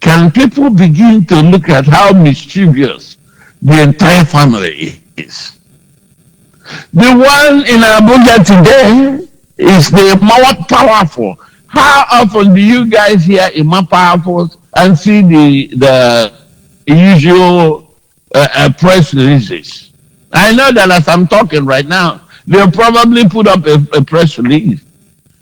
E: can people begin to look at how mischievous the entire family is? The one in Abuja today is the more powerful. How often do you guys hear more powerful and see the usual press releases? I know that as I'm talking right now, they'll probably put up a press release.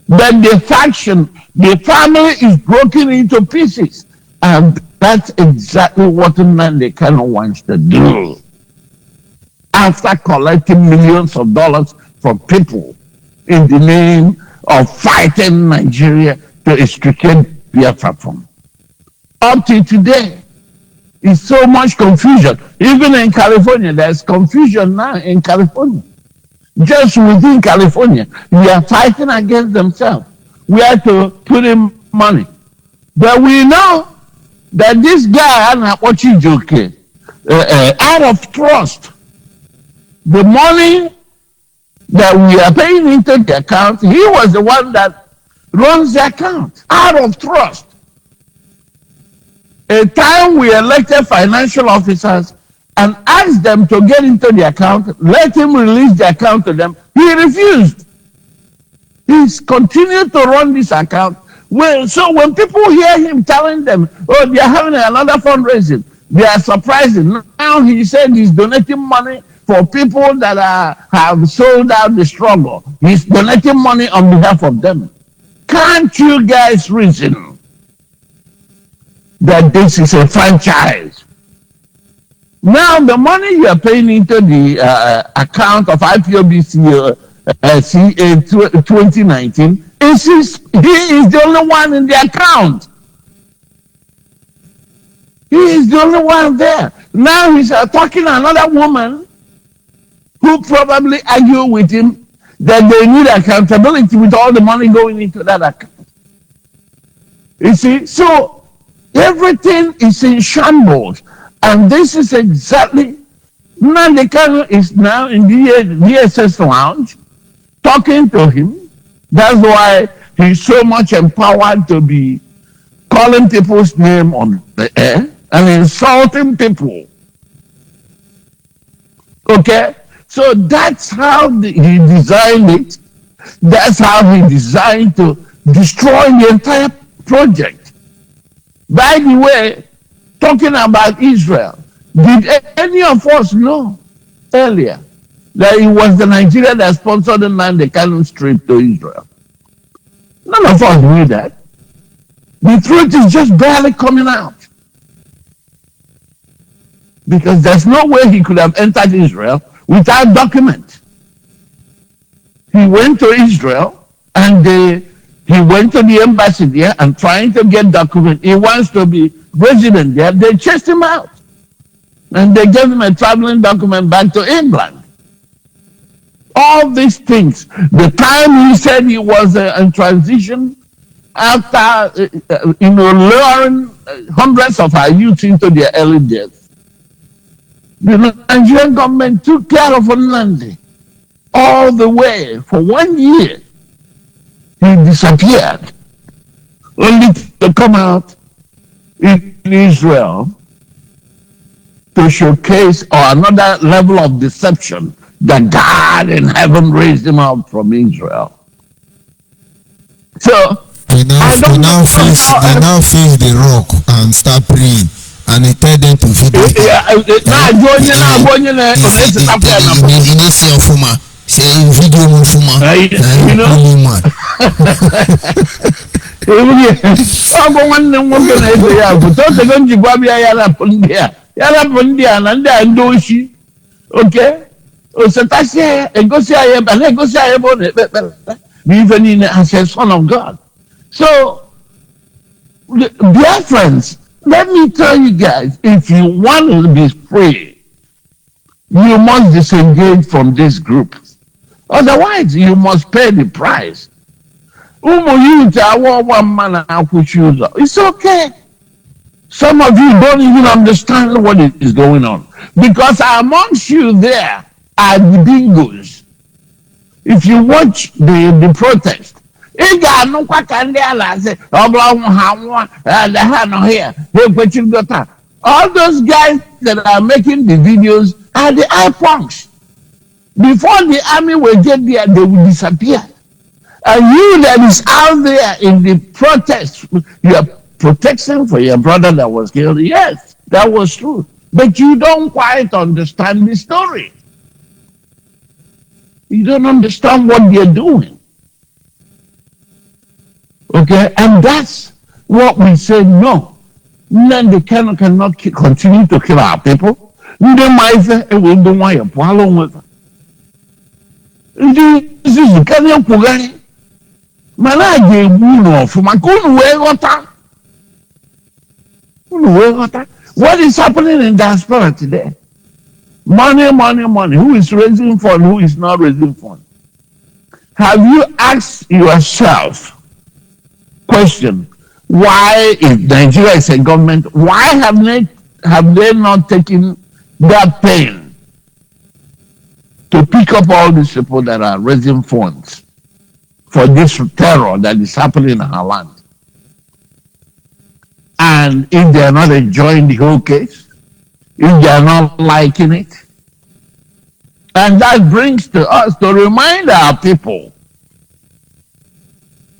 E: But the faction, the family is broken into pieces. And that's exactly what Nnamdi Kanu wants to do. After collecting millions of dollars from people in the name of fighting Nigeria to extricate Biafra from. Up to today, it's so much confusion. Even in California, there's confusion now in California. Just within California, we are fighting against themselves. We have to put in money. But we know that this guy, out of trust, the money that we are paying into the account, he was the one that runs the account, out of trust. A time we elected financial officers and asked them to get into the account, let him release the account to them. He refused. He's continued to run this account. Well, so when people hear him telling them, oh, they're having another fundraising, they are surprised. Now he said he's donating money for people that have sold out the struggle. He's donating money on behalf of them. Can't you guys reason that this is a franchise? Now the money you are paying into the account of IPOBC 2019 is he is the only one in the account. He is the only one there. Now he's talking to another woman who probably argue with him that they need accountability with all the money going into that account. You see, so everything is in shambles. And this is exactly, Nnamdi Kanu is now in the DSS lounge talking to him. That's why he's so much empowered to be calling people's name on the air and insulting people. Okay? So that's how he designed it. That's how he designed to destroy the entire project. By the way, talking about Israel, did any of us know earlier that it was the Nigeria that sponsored the Nnamdi Kanu trip to Israel? None of us knew that. The truth is just barely coming out. Because there's no way he could have entered Israel without document. He went to Israel and he went to the embassy there and trying to get document. He wants to be resident there. They chased him out. And they gave him a traveling document back to England. All these things. The time he said he was in transition after, luring hundreds of our youth into their early death. The Nigerian government took care of Nnamdi all the way for 1 year. He disappeared, only to come out in Israel to showcase another level of deception that God in heaven raised him up from Israel. So
A: they now face the rock and start praying. And he tell them to feed the
E: ọgụ nwanne m nwoke na-ese ya bụ totego njikwa bịa yarapụ ndị a na ndị a ndị oshi oke osetasia ya egosi ya ebe a na-egosi ya ebe ọ na-ekpe ekpere na ife niile as a son of God. So dear friends, let me tell you guys, if you want to be free, you must disengage from this group. Otherwise, you must pay the price. It's okay. Some of you don't even understand what is going on. Because amongst you there are the bingos. If you watch the protest, all those guys that are making the videos are the iPunks. Before the army will get there, they will disappear. And you that is out there in the protest, you are protection for your brother that was killed. Yes, that was true. But you don't quite understand the story. You don't understand what they're doing. Okay, and that's what we say, no. Nnamdi Kanu cannot continue to kill our people. This is what is happening in diaspora today? Money, money, money. Who is raising fund? Who is not raising fund? Have you asked yourself question, why, if Nigeria is a government, why have they not taken that pain to pick up all these people that are raising funds for this terror that is happening in our land? And if they are not enjoying the whole case, if they are not liking it, and that brings to us to remind our people,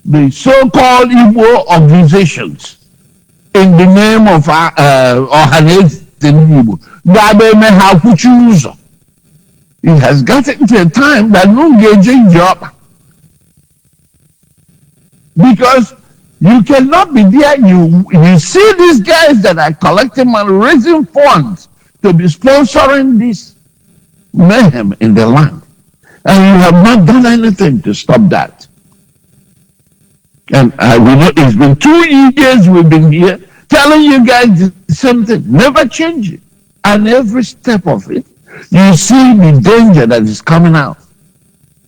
E: the so-called Igbo organizations in the name of Ohanese Igbo, it has gotten to a time that no gauging job. Because you cannot be there, you see these guys that are collecting money, raising funds to be sponsoring this mayhem in the land. And you have not done anything to stop that. And we know it's been 2 years we've been here telling you guys the same thing. Never change it. And every step of it, you see the danger that is coming out.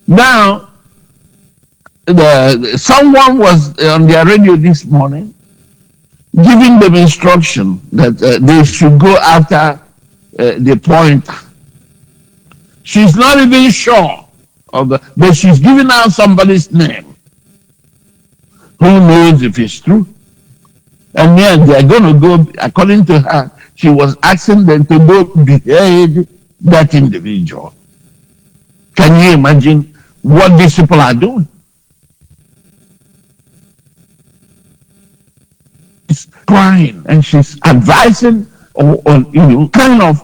E: Now, someone was on their radio this morning giving them instruction that they should go after the point. She's not even sure of the, but she's giving out somebody's name. Who knows if it's true? And then they're going to go, according to her, she was asking them to go behead that individual. Can you imagine what these people are doing? She's crying and she's advising on kind of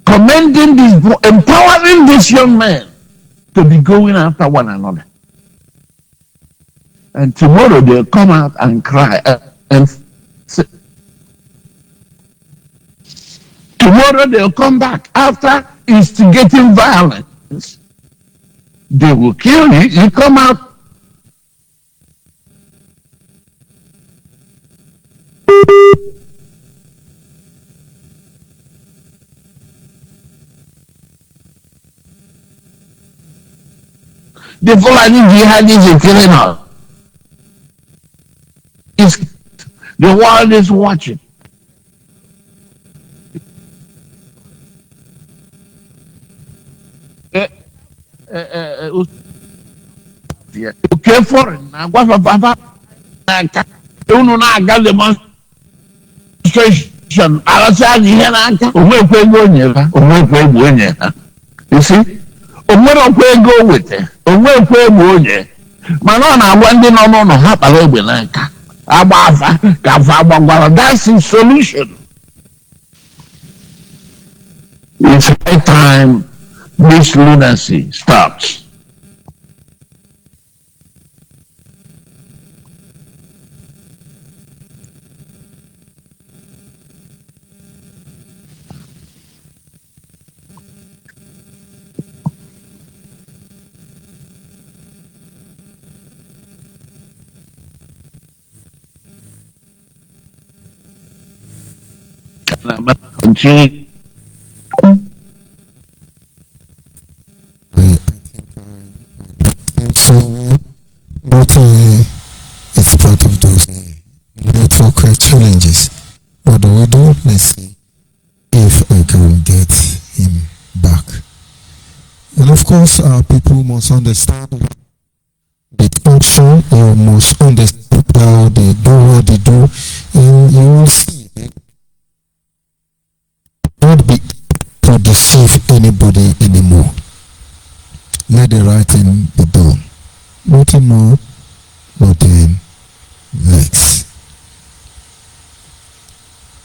E: commending this, empowering this young man to be going after one another. And tomorrow they'll come out and cry and say, tomorrow they'll come back after instigating violence. They will kill you. You come out. The Fulani jihadis are killing us. The world is watching. Okay, foreign. Demonstration. You see? Go with it. That's the solution. It's high time this lunacy stops. Continue.
A: But it's part of those network challenges. What do we do? Let's see if I can get him back. And of course, people must understand the function. You must understand how they do what they do, and you will see not be to deceive anybody anymore. Let the right thing be done. Nothing more, nothing less.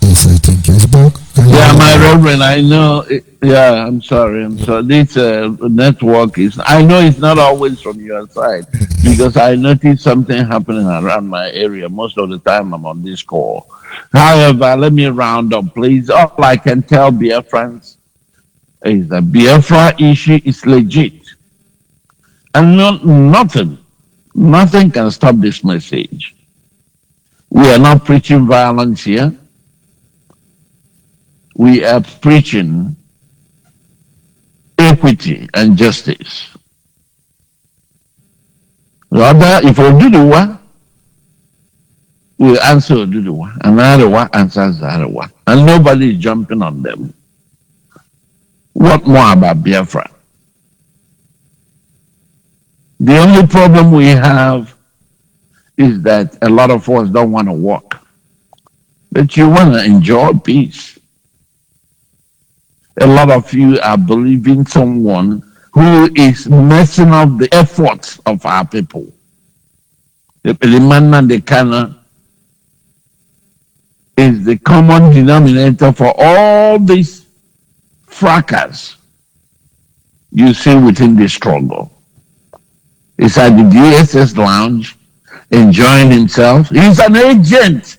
A: Yes, I think it's back.
E: Yeah, my reverend, I know. Yeah, I'm sorry. This network is, I know it's not always from your side because I notice something happening around my area. Most of the time I'm on this call. However, let me round up, please. All I can tell Biafrans is that Biafra issue is legit. And nothing can stop this message. We are not preaching violence here. We are preaching equity and justice. Rather, if Oduduwa will answer Oduduwa, and Arawa answers Arawa, and nobody is jumping on them. What more about Biafra? The only problem we have is that a lot of us don't want to work, but you want to enjoy peace. A lot of you are believing someone who is messing up the efforts of our people. The Pelimana de Kana is the common denominator for all this fracas you see within the struggle. He's at the DSS lounge, enjoying himself. He's an agent.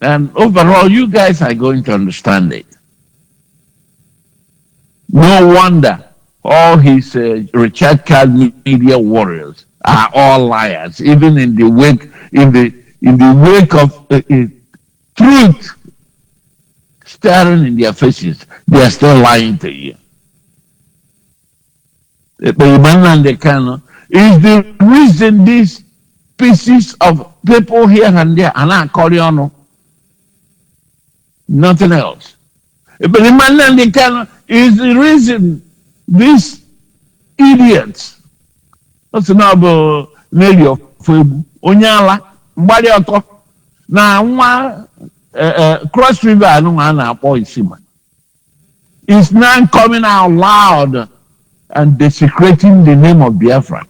E: And overall, you guys are going to understand it. No wonder all his Richard Card media warriors are all liars, even in the wake of truth staring in their faces. They are still lying to you. But Emmanuel Kano is the reason these pieces of people here and there are not Koreano. Nothing else. But Emmanuel Kano is the reason these idiots, what's the number, Nelly of Onyala, Mbali Oko, na nwa Cross River, I don't know, is now coming out loud and desecrating the name of Biafra.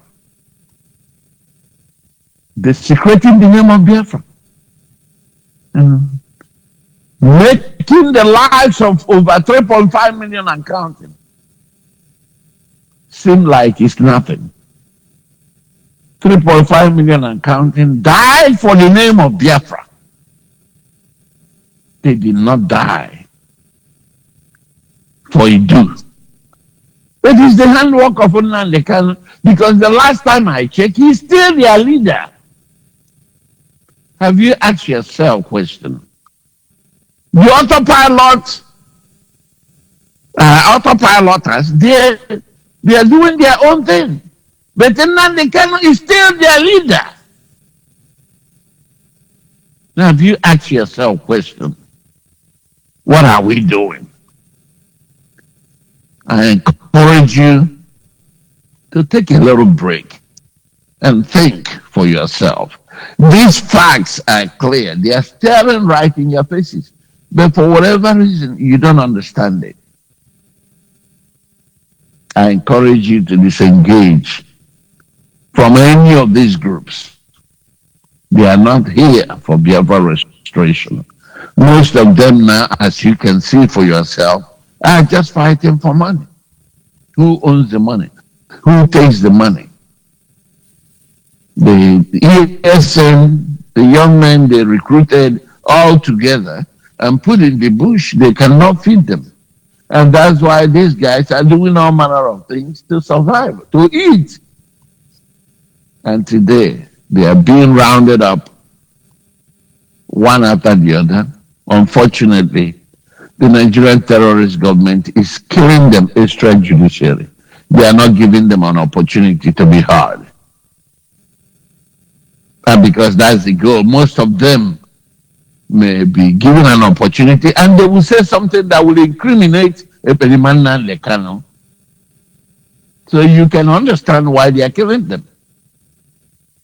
E: Desecrating the name of Biafra. Making the lives of over 3.5 million and counting seem like it's nothing. 3.5 million and counting died for the name of Biafra. They did not die for Idu. It is the handwork of Nnamdi Kanu, because the last time I checked, he's still their leader. Have you asked yourself a question? The autopiloters, they are doing their own thing. But Nnamdi Kanu is still their leader. Now, have you asked yourself a question? What are we doing? I encourage you to take a little break and think for yourself. These facts are clear. They are staring right in your faces. But for whatever reason, you don't understand it. I encourage you to disengage from any of these groups. They are not here for Biafra restoration. Most of them now, as you can see for yourself, are just fighting for money. Who owns the money? Who takes the money? The ESN, the young men they recruited all together and put in the bush, they cannot feed them. And that's why these guys are doing all manner of things to survive, to eat. And today, they are being rounded up one after the other. Unfortunately, the Nigerian terrorist government is killing them extrajudicially. They are not giving them an opportunity to be heard. And because that's the goal, most of them may be given an opportunity and they will say something that will incriminate Nnamdi Kanu. So you can understand why they are killing them.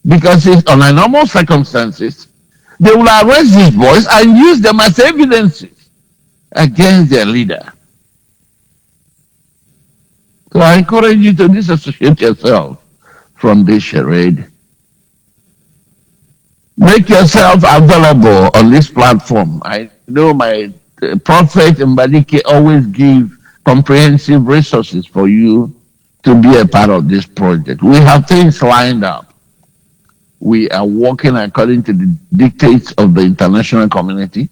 E: Because under normal circumstances, they will arrest these boys and use them as evidences against their leader. So I encourage you to disassociate yourself from this charade. Make yourself available on this platform. I know my prophet Mbadike always give comprehensive resources for you to be a part of this project. We have things lined up. We are working according to the dictates of the international community.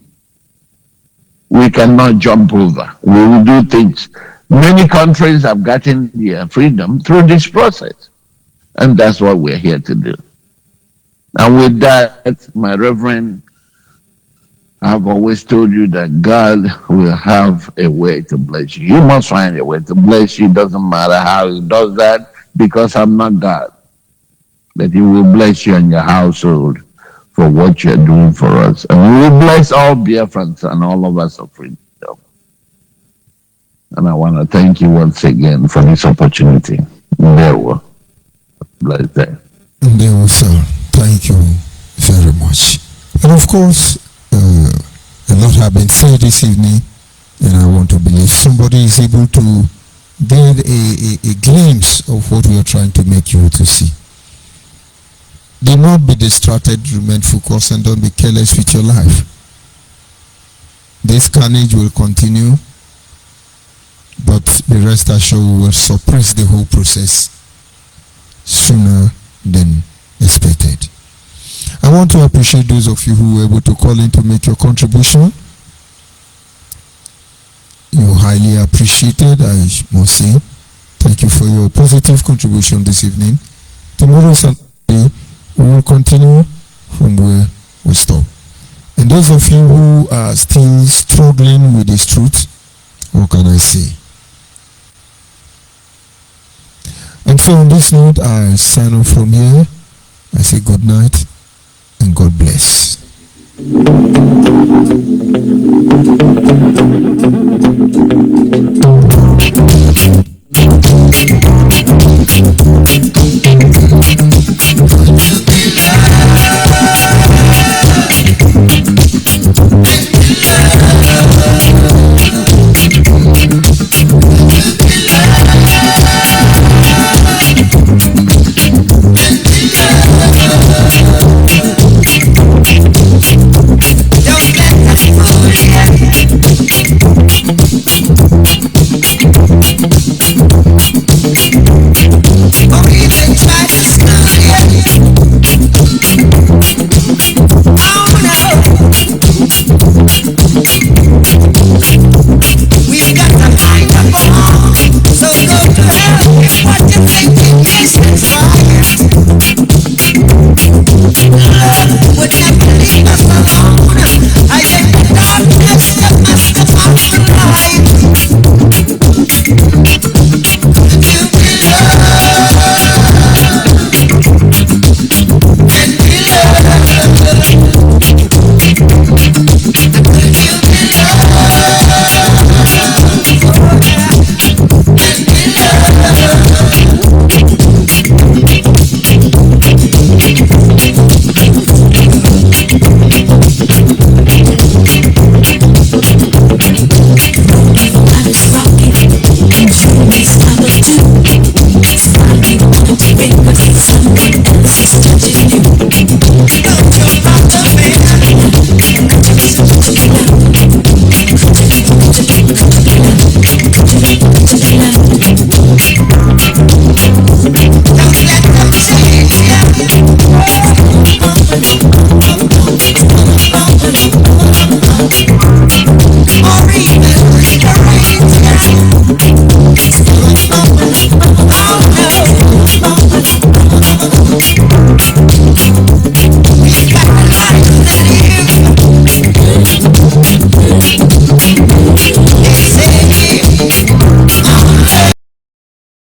E: We cannot jump over. We will do things. Many countries have gotten their freedom through this process. And that's what we're here to do. And with that, my Reverend, I've always told you that God will have a way to bless you. You must find a way to bless you. It doesn't matter how He does that, because I'm not God. But He will bless you and your household for what you're doing for us. And we will bless all Biafrans and all of us of freedom. And I want to thank you once again for this opportunity. There we go. Bless them.
A: There we go. Thank you very much. And of course, a lot have been said this evening, and I want to believe somebody is able to get a glimpse of what we are trying to make you to see. Do not be distracted, remain focused, and don't be careless with your life. This carnage will continue, but the rest assured we will suppress the whole process sooner than expected. I want to appreciate those of you who were able to call in to make your contribution. You're highly appreciated, I must say. Thank you for your positive contribution this evening. Tomorrow Saturday, we will continue from where we stop. And those of you who are still struggling with this truth, what can I say? And so on this note, I sign off from here. I say good night and God bless.